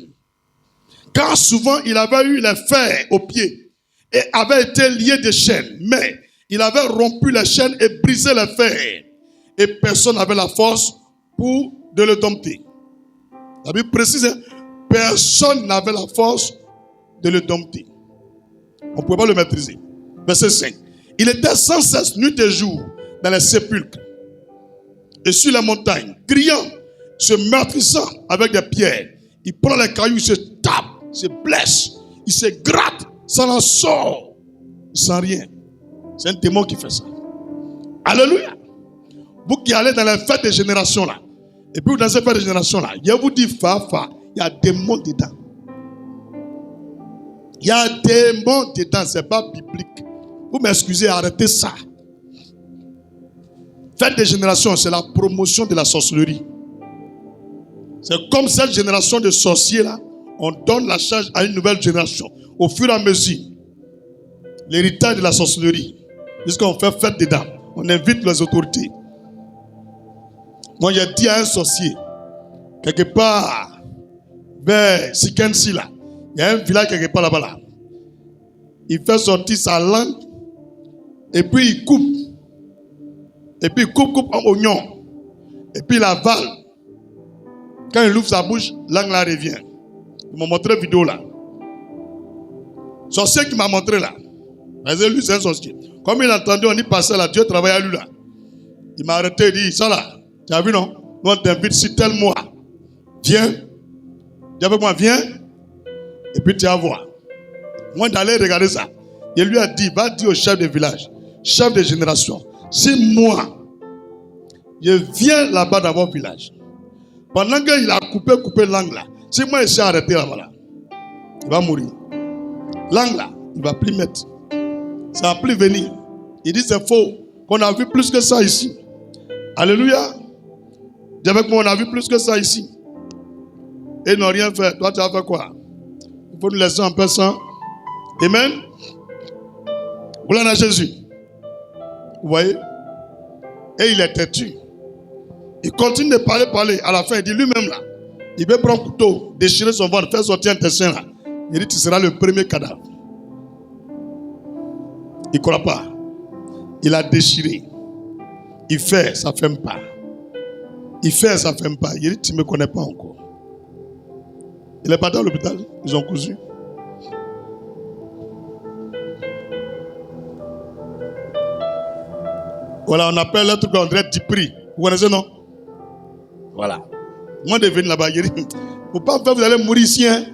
Car souvent il avait eu les fers aux pieds et avait été lié de chaînes, mais il avait rompu les chaînes et brisé les fers et personne n'avait la force de le dompter. La Bible précise, personne n'avait la force de le dompter. On ne pouvait pas le maîtriser. Verset 5. Il était sans cesse nuit et jour dans les sépulcres et sur la montagne, criant, se meurtrissant avec des pierres. Il prend les cailloux, il se tape, il se blesse, il se gratte, ça en sort sans rien. C'est un démon qui fait ça. Alléluia. Vous qui allez dans les fêtes de génération là, et puis dans ces fêtes de génération là, je vous dis, il y a des démons dedans. Il y a des démons dedans, c'est pas biblique. Vous m'excusez, arrêtez ça. Fête des générations, c'est la promotion de la sorcellerie. C'est comme cette génération de sorciers là, on donne la charge à une nouvelle génération. Au fur et à mesure, l'héritage de la sorcellerie, puisqu'on fait fête dedans, on invite les autorités. Moi, j'ai dit à un sorcier, quelque part, vers Sikensi là, il y a un village quelque part là-bas là. Il fait sortir sa langue, et puis il coupe. Et puis il coupe en oignon. Et puis il avale. Quand il ouvre sa bouche, langue là revient. Il m'a montré une vidéo là. Sorcier qui m'a montré là. Mais lui, c'est un sorcier. Comme il a entendu, on y passait là, Dieu travaille à lui là. Il m'a arrêté, il dit, ça là, tu as vu non? Nous on t'invite si tel mois. Viens. Dis avec moi, viens. Et puis tu vas voir. Moi d'aller regarder ça. Il lui a dit, va dire au chef de village, chef de génération, si moi, je viens là-bas dans votre village, pendant qu'il a coupé langue là, si moi je suis arrêté là-bas, là, il va mourir. Langue là, il ne va plus mettre. Ça ne va plus venir. Il dit c'est faux. On a vu plus que ça ici. Alléluia. Dis avec moi, on a vu plus que ça ici. Et ils n'ont rien fait. Toi, tu as fait quoi? Il faut nous laisser en paix sans. Amen. Gloire à Jésus. Vous voyez? Et il est têtu. Il continue de parler. À la fin, il dit lui-même là, il veut prendre un couteau, déchirer son ventre, faire sortir un intestin là. Il dit tu seras le premier cadavre. Il ne croit pas. Il a déchiré. Il fait, ça ne fait pas. Il fait, ça ne fait pas. Il dit tu ne me connais pas encore. Il est parti à l'hôpital. Ils ont cousu. Voilà, on appelle l'autre truc André Dipri. Vous connaissez, non? Voilà. Moi, de venir là-bas, il dit, il ne faut pas faire, vous allez mourir ici. Hein?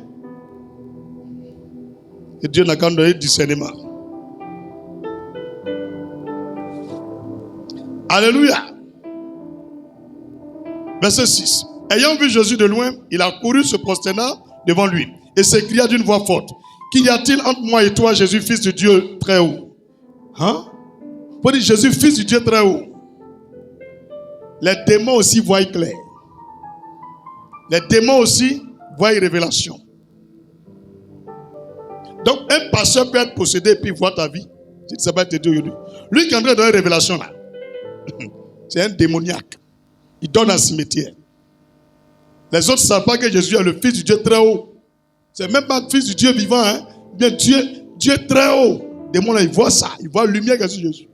Et Dieu n'a qu'à donner discernement. Alléluia. Verset 6. Ayant vu Jésus de loin, il a couru se prosternant devant lui et s'écria d'une voix forte. Qu'y a-t-il entre moi et toi, Jésus, fils de Dieu très haut? Hein? Faut dire Jésus, fils du Dieu très haut. Les démons aussi voient clair. Les démons aussi voient révélation. Donc, un pasteur peut être possédé et puis voir ta vie. Si tu ne sais pas te dire aujourd'hui. Lui qui est en train de donner une révélation là, c'est un démoniaque. Il donne un cimetière. Les autres ne savent pas que Jésus est le Fils du Dieu très haut. C'est même pas le Fils du Dieu vivant. Hein? Bien, Dieu très haut. Les démons là, ils voient ça. Ils voient la lumière qui est sur Jésus.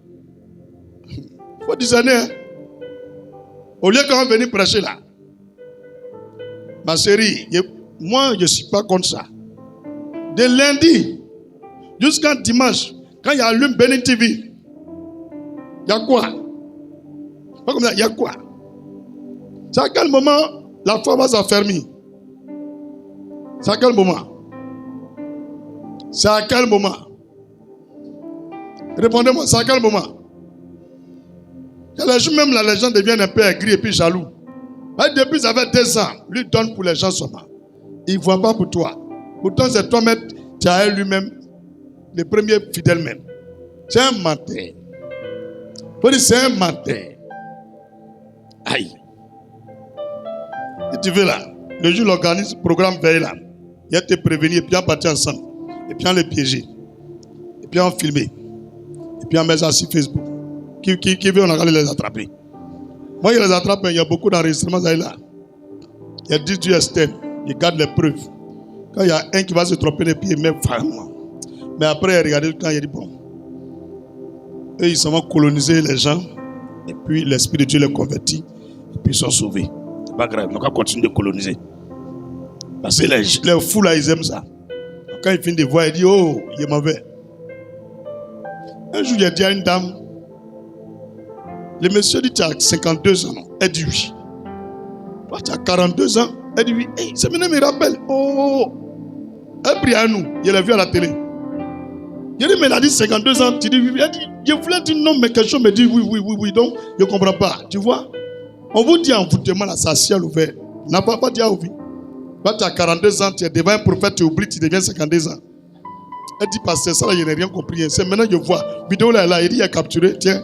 Il faut discerner. Hein? Au lieu qu'on va venir prêcher là. Ma chérie, moi je ne suis pas contre ça. De lundi jusqu'à dimanche, quand il y a allume Benin TV, il y a quoi? Pas comme ça, il y a quoi? C'est à quel moment la foi va s'affermir? C'est à quel moment? C'est à quel moment? Répondez-moi, c'est à quel moment? Même les gens deviennent un peu aigris et puis jaloux. Depuis ça fait 2 ans, lui donne pour les gens seulement. Il ne voit pas pour toi. Pourtant, c'est toi-même, tu as lui-même, le premier fidèle même. C'est un menteur. Il faut dire, c'est un menteur. Aïe. Et tu veux là, le jour où l'organisme, programme veille là, il a te prévenir, et puis on partit ensemble. Et puis on les piéger. Et puis on filmer. Et puis on met ça sur Facebook. Qui veut, on a les attraper. Moi, il les attrape, il y a beaucoup d'enregistrements là. Il y a 10 du STM, il garde les preuves. Quand il y a un qui va se tromper les pieds, même vraiment. Mais après, regardez quand il dit bon. Eux, ils vont coloniser les gens, et puis l'Esprit de Dieu les convertit, et puis ils sont sauvés. C'est pas grave, on va continuer de coloniser. Parce que les fous là, ils aiment ça. Donc, quand ils finissent de voir, ils disent oh, il est mauvais. Un jour, il a dit à une dame, le monsieur dit tu as 52 ans, non? Elle dit oui. Toi, tu as 42 ans. Elle dit oui. Hey, ça me rappelle. Oh, elle prie à nous. Il l'a vu à la télé. Il dit, mais elle a dit 52 ans. Tu dis oui. Elle dit, je voulais dire non, mais quelque chose me dit oui. Donc, je ne comprends pas. Tu vois? On vous dit envoûtement là, ça ciel ouvert. On n'a pas dit à ouvrir. Toi, tu as 42 ans, tu es devant un prophète, tu oublies, tu deviens 52 ans. Elle dit, parce que ça, là, je n'ai rien compris. C'est maintenant que je vois. Vidéo là, il dit, il a capturé. Tiens.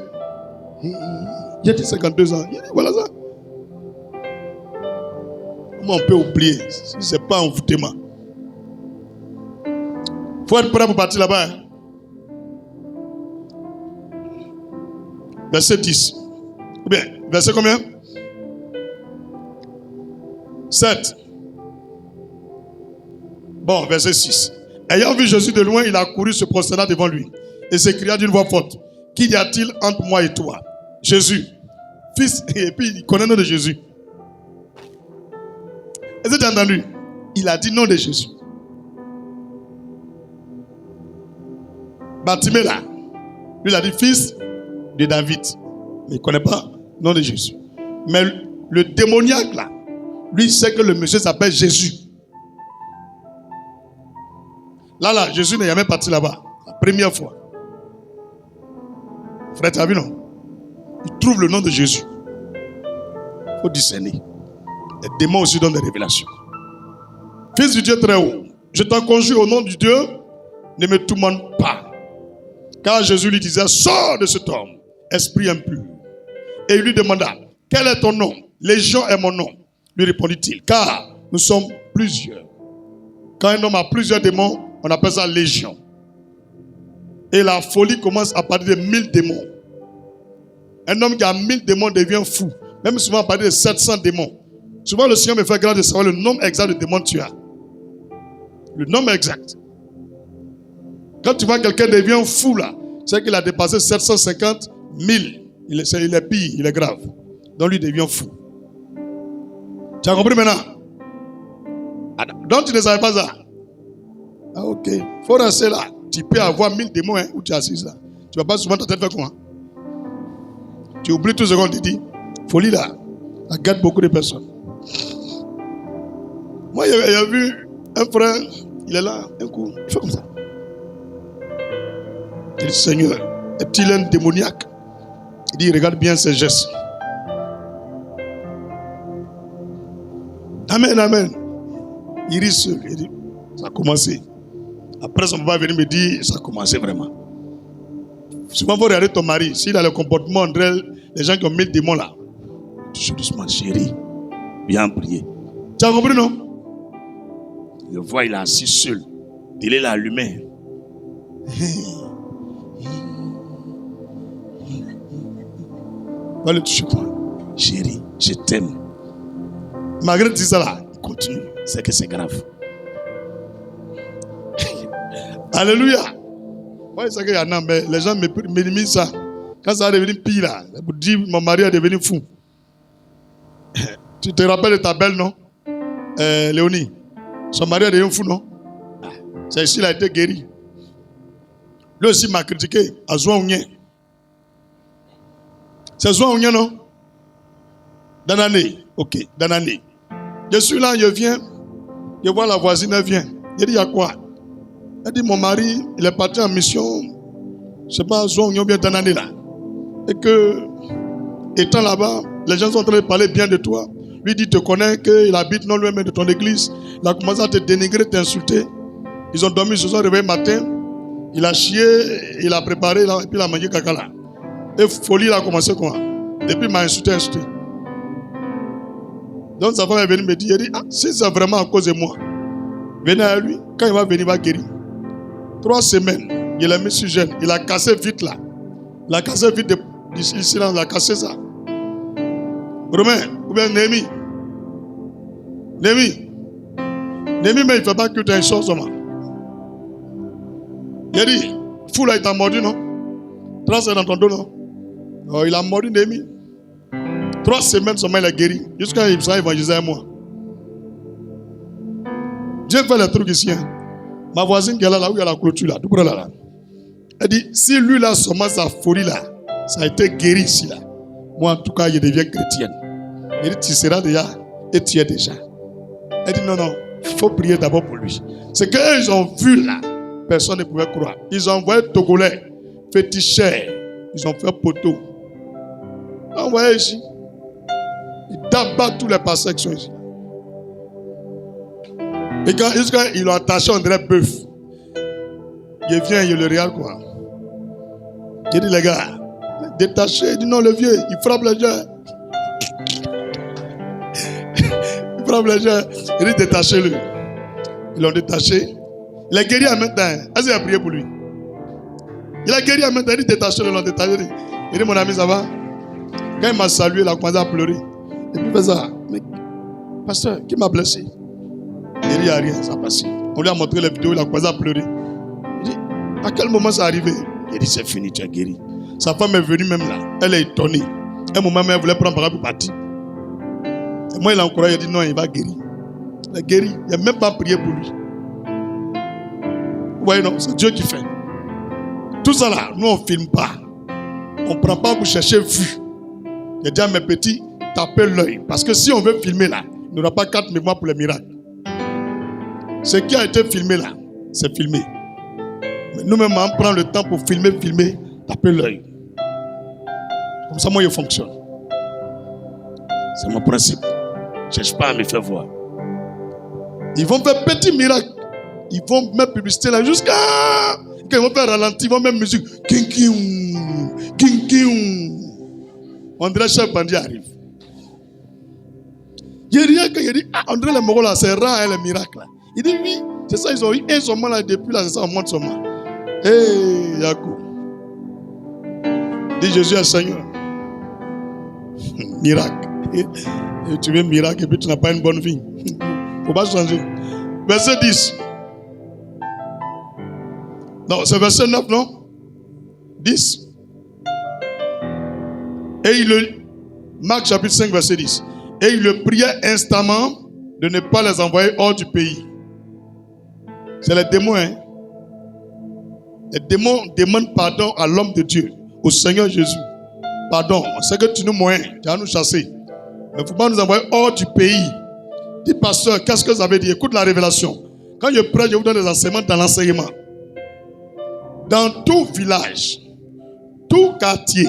Il a dit 52 ans. Il a dit, voilà ça. Comment on peut oublier si ce n'est pas envoûtement? Il faut être prêt pour partir là-bas. Hein? Verset 10. Ou bien, verset combien? 7. Bon, verset 6. Ayant vu Jésus de loin, il a couru, se prosterna devant lui et s'écria d'une voix forte, qu'y a-t-il entre moi et toi? Jésus, fils, et puis il connaît le nom de Jésus. Est-ce que tu as entendu? Il a dit nom de Jésus. Bartimée là, lui il a dit fils de David. Mais il ne connaît pas le nom de Jésus. Mais le démoniaque là, lui sait que le monsieur s'appelle Jésus. Là, Jésus n'est jamais parti là-bas. La première fois. Frère, tu as vu non? Il trouve le nom de Jésus. Il faut discerner. Les démons aussi donnent des révélations. Fils du Dieu très haut, je t'en conjure au nom du Dieu, ne me tourmente pas. Car Jésus lui disait, sors de cet homme, esprit impur. Et il lui demanda, quel est ton nom? Légion est mon nom, lui répondit-il, car nous sommes plusieurs. Quand un homme a plusieurs démons, on appelle ça légion. Et la folie commence à partir de 1000 démons. Un homme qui a 1000 démons devient fou. Même souvent à partir de 700 démons. Souvent le Seigneur me fait grâce de savoir le nombre exact de démons que tu as. Le nombre exact. Quand tu vois quelqu'un devient fou là, c'est qu'il a dépassé 750 000. Il est pire, il est grave. Donc lui devient fou. Tu as compris maintenant? Donc tu ne savais pas ça? Ah ok. Il faut rester là. Tu peux avoir 1000 démons hein, où tu es assis là. Tu ne vas pas souvent ta tête faire quoi? Tu oublies tout ce qu'on te dit. Folie là. Ça gâte beaucoup de personnes. Moi, j'ai vu un frère, il est là, un coup, il fait comme ça. Il dit, Seigneur, est-il un démoniaque? Il dit, regarde bien ses gestes. Amen, amen. Il rit seul. Il dit, ça a commencé. Après, son papa est venu me dire, ça a commencé vraiment. Souvent, il faut regarder ton mari. S'il a le comportement entre les gens qui ont mis le démon là. Touche doucement, chérie. Viens prier. Tu as compris, non? Le voit, il est assis seul. Il est là allumé. Va le toucher quoi. Chérie, je t'aime. Malgré tout ça là, il continue. C'est que c'est grave. Alléluia. Moi, c'est qu'il y en a, mais les gens minimisent ça. Quand ça va devenir pire là, vous dites mon mari est devenu fou. Tu te rappelles de ta belle, non? Léonie. Son mari est devenu fou, non? C'est ici qu'il a été guéri. Lui aussi m'a critiqué. À Zouaounien. C'est Zouaounien, non? Danané. Ok, Danané. Je suis là, je viens. Je vois la voisine, elle vient. Je dis, il y a quoi? Elle dit, mon mari, il est parti en mission. Je ne sais pas, Zouaounien ou bien Danané là. Et que, étant là-bas, les gens sont en train de parler bien de toi. Lui dit, te connaît, qu'il habite non loin de ton église. Il a commencé à te dénigrer, t'insulter. Ils ont dormi, ils se sont réveillés matin. Il a chié, il a préparé, et puis il a mangé caca là. Et folie, il a commencé quoi? Depuis, il m'a insulté. Donc sa femme est venue me dire, elle dit, ah, si c'est vraiment à cause de moi, venez à lui. Quand il va venir, il va guérir. 3 semaines, il a mis sur jeûne. Il a cassé vite là. Il a cassé vite ici là, il a cassé ça. Romain, ou bien Némi. Némi, mais il ne fait pas que tu aies une chose seulement. Il a dit, fou là, il t'a mordu, non? 3 semaines dans ton dos, non? Oh, il a mordu Némi. 3 semaines seulement, il a guéri. Jusqu'à il s'est évangélisé à moi. Dieu fait le truc ici. Hein. Ma voisine qui est là où il y a la clôture, là, tout près là. Elle dit, si lui là, seulement sa folie là, ça a été guéri ici là. Moi, en tout cas, je deviens chrétienne. Elle dit, tu seras déjà et tu es déjà. Elle dit, non, il faut prier d'abord pour lui. C'est qu'eux, ils ont vu là, personne ne pouvait croire. Ils ont envoyé Togolais, féticheurs, ils ont fait poteau. Envoyé ici. Ils d'abattent tous les pasteurs qui sont ici. Et quand ils l'ont attaché, on dirait bœuf. Il vient, il le regarde quoi. J'ai dit, les gars, détaché. Il dit, non, le vieux, il frappe les gens. Il frappe les gens. Il dit, détachez-le. Ils l'ont détaché. Il a guéri en même temps. Est-ce qu'il a prié pour lui? Il a guéri en même temps. Il dit, détachez-le, ils l'ont détaché. Il dit, mon ami, ça va? Quand il m'a salué, il a commencé à pleurer. Et puis il fait ça. Mais, pasteur, qui m'a blessé? Il dit, il n'y a rien, ça passe. On lui a montré les vidéos, il a commencé à pleurer. Il dit, à quel moment ça est arrivé? Il dit, c'est fini, tu as guéri. Sa femme est venue même là. Elle est étonnée. Un moment, elle voulait prendre par pour partir. Et moi, il a encouragé, il a dit, non, il va guérir. Il a guéri. Il n'a même pas prié pour lui. Vous voyez, non, c'est Dieu qui fait. Tout ça là, nous, on ne filme pas. On ne prend pas pour chercher vue. Il a dit à mes petits, tapez l'œil. Parce que si on veut filmer là, il n'y aura pas 4 mémoires pour les miracles. Ce qui a été filmé là, c'est filmé. Mais nous-mêmes, on prend le temps pour filmer, taper l'œil. Comme ça, moi, je fonctionne. C'est mon principe. Je ne cherche pas à me faire voir. Ils vont faire petits miracles. Ils vont mettre publicité là jusqu'à... Quand ils vont faire ralenti, ils vont mettre musique. King, king, king, king. On dirait que chaque bandit arrive. Il y a rien qu'il dit, ah, on dirait les Mogos là, c'est rare hein, les miracles là. Il dit oui, c'est ça, ils ont eu un seulement là depuis là, c'est ça, on monte seulement. Hé, Yakou. Dis Jésus est Seigneur. Miracle. Et tu veux miracle et puis tu n'as pas une bonne vie. Il ne faut pas changer. Verset 10. Non, c'est verset 9, non? 10. Et il le... Marc chapitre 5, verset 10. Et il le priait instamment de ne pas les envoyer hors du pays. C'est les démons, hein? Les démons demandent pardon à l'homme de Dieu, au Seigneur Jésus. Pardon, on sait que tu nous moyens, tu vas nous chasser. Mais il ne faut pas nous envoyer hors du pays. Dis, pasteur, qu'est-ce que ça veut dire? Écoute la révélation. Quand je prêche, je vous donne des enseignements dans l'enseignement. Dans tout village, tout quartier,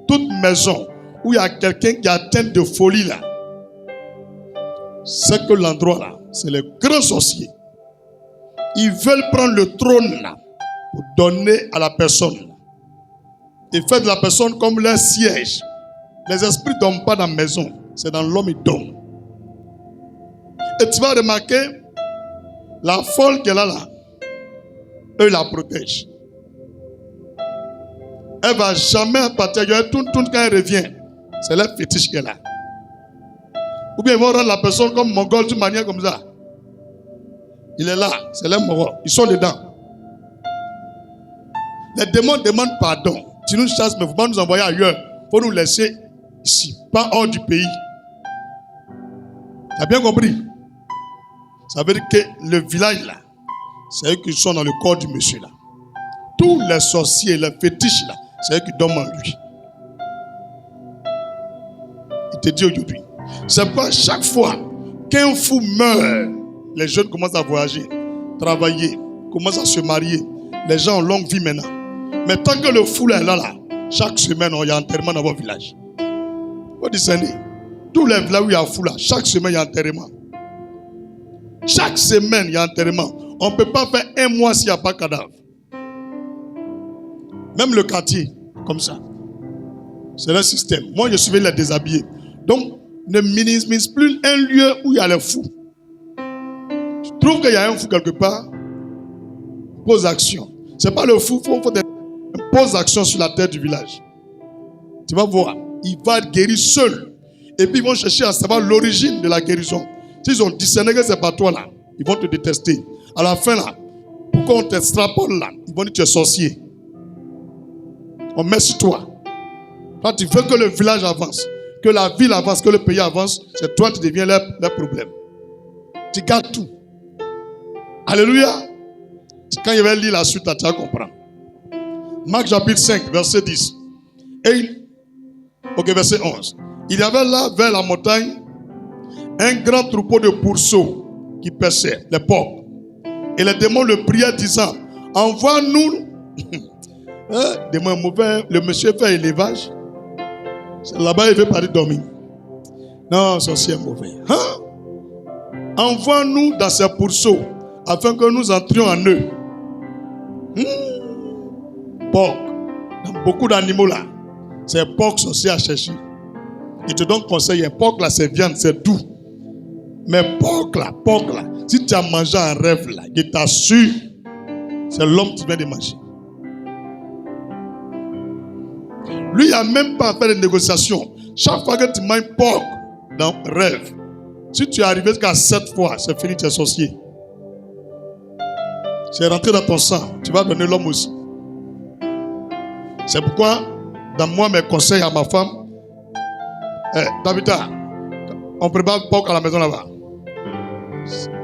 toute maison où il y a quelqu'un qui est atteint de folie là, c'est que l'endroit là, c'est les grands sorciers. Ils veulent prendre le trône là pour donner à la personne. Ils font de la personne comme leur siège. Les esprits ne dorment pas dans la maison, c'est dans l'homme ils dorment. Et tu vas remarquer, la folle qu'elle a là, eux la protègent. Elle ne va jamais partir. Tout quand elle revient, c'est leur fétiche qu'elle a. Ou bien ils vont rendre la personne comme mongol d'une manière comme ça. Il est là, c'est leur mongol. Ils sont dedans. Les démons demandent pardon. Tu nous chasses, mais il ne faut pas nous envoyer ailleurs. Il faut nous laisser ici, pas hors du pays. Tu as bien compris? Ça veut dire que le village là, c'est eux qui sont dans le corps du monsieur là. Tous les sorciers, les fétiches là, c'est eux qui dorment en lui. Il te dit aujourd'hui. C'est pourquoi chaque fois qu'un fou meurt, les jeunes commencent à voyager, travailler, commencent à se marier. Les gens ont longue vie maintenant. Mais tant que le fou là est là, chaque semaine, il y a enterrement dans votre village. Vous discernez. Tous les villages où il y a un fou là, chaque semaine, il y a enterrement. Chaque semaine, il y a enterrement. On ne peut pas faire un mois s'il n'y a pas de cadavre. Même le quartier, comme ça. C'est le système. Moi, je suis les déshabiller. Donc, ne minimise plus un lieu où il y a les fous. Tu trouves qu'il y a un fou quelque part, pose action. Ce n'est pas le fou, il faut pose action sur la terre du village. Tu vas voir, il va guérir seul. Et puis ils vont chercher à savoir l'origine de la guérison. S'ils ont discerné que c'est pas toi là, ils vont te détester. À la fin là, pourquoi on t'extrapole là? Ils vont dire tu es sorcier. On met sur toi. Toi tu veux que le village avance, que la ville avance, que le pays avance, c'est toi qui deviens leur problème. Tu gardes tout. Alléluia. Quand il va lire la suite, tu vas comprendre. Marc chapitre 5, verset 10. Verset 11. Il y avait là, vers la montagne, un grand troupeau de pourceaux qui paissaient, les porcs. Et les démons le priaient disant, envoie-nous. Démon mauvais, le monsieur fait élevage. Là-bas, il veut parler dormir. Non, sorcier mauvais. Envoie-nous dans ces pourceaux, afin que nous entrions en eux. Porc. Dans beaucoup d'animaux là, c'est porc sorcier à chercher. Il te donne conseil, un porc là c'est viande, c'est doux. Mais porc là, si tu as mangé un rêve là, je t'assure, c'est l'homme qui vient de manger. Lui, il n'a même pas à faire de négociation. Chaque fois que tu manges porc dans rêve, si tu es arrivé jusqu'à 7 fois, c'est fini, tu es sorcier. C'est rentré dans ton sang, tu vas donner l'homme aussi. C'est pourquoi, dans moi, mes conseils à ma femme, Tabitha, on prépare le porc à la maison là-bas.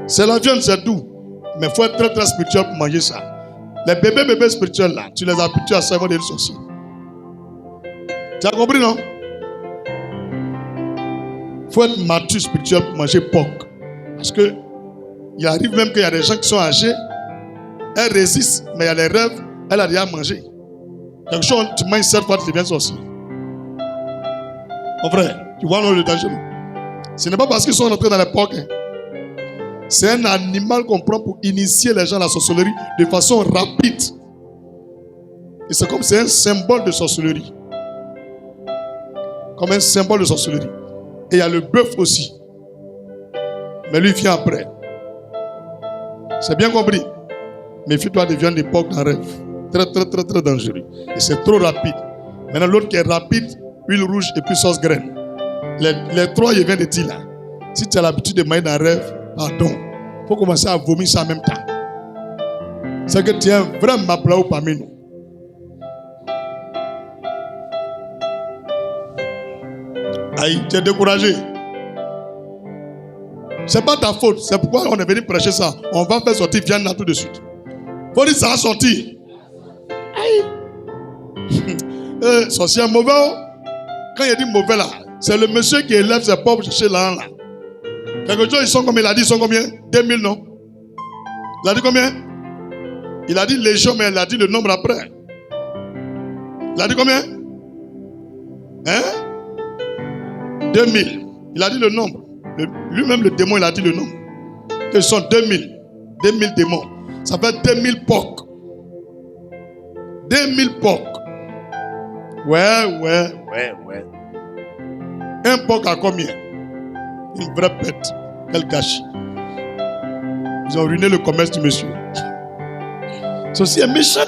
C'est la viande, c'est doux. Mais il faut être très très spirituel pour manger ça. Les bébés spirituels là, tu les habitues à ça, ils vont devenir sorciers. Tu as compris, non? Il faut être mature spirituel pour manger porc. Parce que il arrive même qu'il y a des gens qui sont âgés, elles résistent, mais il y a les rêves, elle a déjà mangé. Quelque chose, tu manges 7 fois, tu deviens sorcier. Mon frère, tu vois le danger. Ce n'est pas parce qu'ils sont rentrés dans les porcs. C'est un animal qu'on prend pour initier les gens à la sorcellerie de façon rapide. Et c'est comme c'est un symbole de sorcellerie. Comme un symbole de sorcellerie. Et il y a le bœuf aussi. Mais lui vient après. C'est bien compris. Méfie-toi des viandes de porc dans rêve. Très, très, très, très dangereux. Et c'est trop rapide. Maintenant, l'autre qui est rapide, huile rouge et puis sauce graine. Les trois, je viens de dire là. Si tu as l'habitude de manger dans rêve, pardon. Il faut commencer à vomir ça en même temps. C'est que tu es un vrai maplao parmi nous. Aïe, tu es découragé. C'est pas ta faute. C'est pourquoi on est venu prêcher ça. On va faire sortir viande là tout de suite. Faut dire ça va sortir. Aïe. Sorcier mauvais. Quand il dit mauvais là, c'est le monsieur qui élève ses pauvres chercher là. Quelque chose, ils sont combien? Il a dit, ils sont combien? 2000, non? Il a dit combien? Il a dit légion, mais il a dit le nombre après. Il a dit combien? 2000. Il a dit le nombre. Lui-même, le démon, il a dit le nombre. Que ce sont 2000. 2000 démons. Ça fait 2000 porcs. 2000 porcs. Ouais. Un porc à combien? Une vraie bête. Quel gâchis. Ils ont ruiné le commerce du monsieur. Ceci est méchant.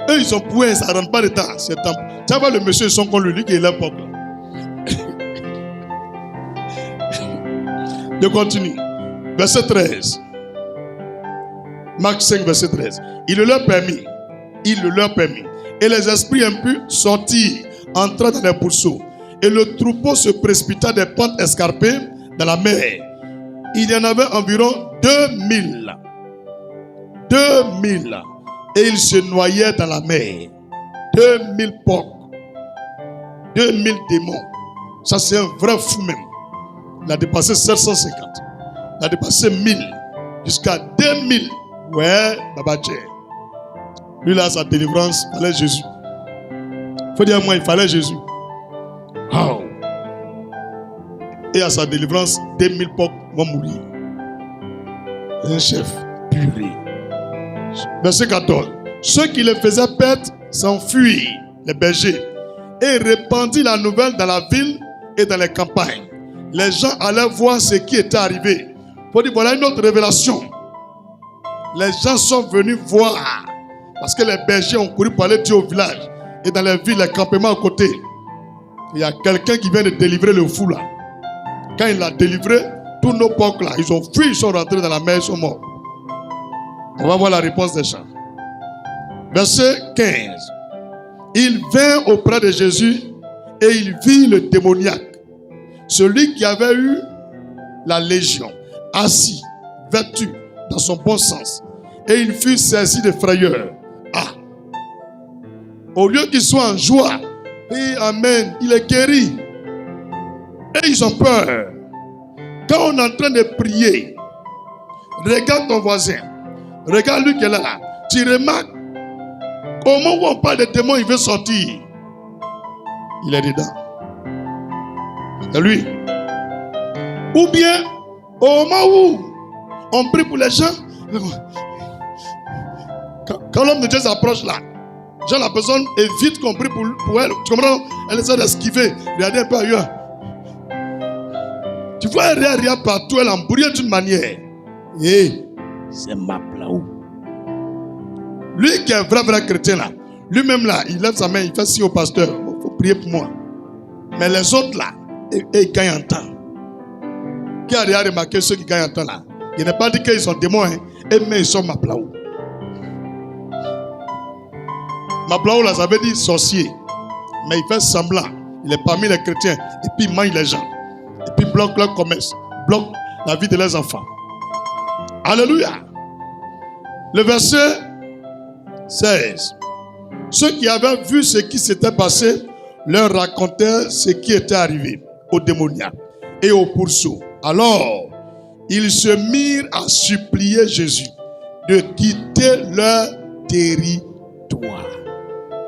Eux, ils ont poué, ça ne rentre pas dedans. C'est temps. Tu vois le monsieur, ils sont contre lui qui est leur peuple. Je continue. Verset 13. Marc 5, verset 13. Il le leur permit. Il le leur permit. Et les esprits impurs sortirent, entrant dans les pourceaux. Et le troupeau se précipita des pentes escarpées dans la mer. Il y en avait environ 2000. 2000. Et ils se noyaient dans la mer. 2000 porcs. 2000 démons. Ça, c'est un vrai fou même. Il a dépassé 750. Il a dépassé 1000. Jusqu'à 2000. Ouais, Baba Dje. Lui là, sa délivrance, il fallait Jésus. Il faut dire moi, il fallait Jésus. Wow. Et à sa délivrance, 2000 porcs vont mourir. Un chef puré. Verset 14. Ceux qui les faisaient perdre s'enfuirent, les bergers, et répandirent la nouvelle dans la ville et dans les campagnes. Les gens allaient voir ce qui était arrivé. Il faut dire, voilà une autre révélation. Les gens sont venus voir. Parce que les bergers ont couru pour aller dire au village. Et dans les villes, les campements à côté. Il y a quelqu'un qui vient de délivrer le fou là. Quand il l'a délivré, tous nos porcs là, ils ont fui, ils sont rentrés dans la mer, ils sont morts. On va voir la réponse des gens. Verset 15. Il vint auprès de Jésus et il vit le démoniaque, celui qui avait eu la légion, assis, vêtu dans son bon sens. Et il fut saisi de frayeur. Ah! Au lieu qu'il soit en joie, et amen, il est guéri. Et ils ont peur. Quand on est en train de prier, regarde ton voisin. Regarde lui qui est là. Tu remarques, au moment où on parle de démons, il veut sortir. Il est dedans. C'est lui. Ou bien, au moment où on prie pour les gens, quand l'homme de Dieu s'approche là, genre la personne est vite compris pour elle. Tu comprends? Elle essaie d'esquiver. Regardez un peu ailleurs. Tu vois, elle rien partout, elle embrouille d'une manière. Et c'est ma plaou. Lui qui est un vrai chrétien là, lui-même là, il lève sa main, il fait signe au pasteur. Il faut prier pour moi. Mais les autres là, ils gagnent en temps. Qui a déjà remarqué ceux qui gagnent en temps là? Il n'est pas dit qu'ils sont démons, hein, mais ils sont ma plaou. Maplaou là, ça veut dire sorcier. Mais il fait semblant. Il est parmi les chrétiens. Et puis il mange les gens. Et puis il bloque leur commerce. Bloque la vie de leurs enfants. Alléluia. Le verset 16. Ceux qui avaient vu ce qui s'était passé leur racontaient ce qui était arrivé aux démoniaques et aux pourceaux. Alors, ils se mirent à supplier Jésus de quitter leur territoire.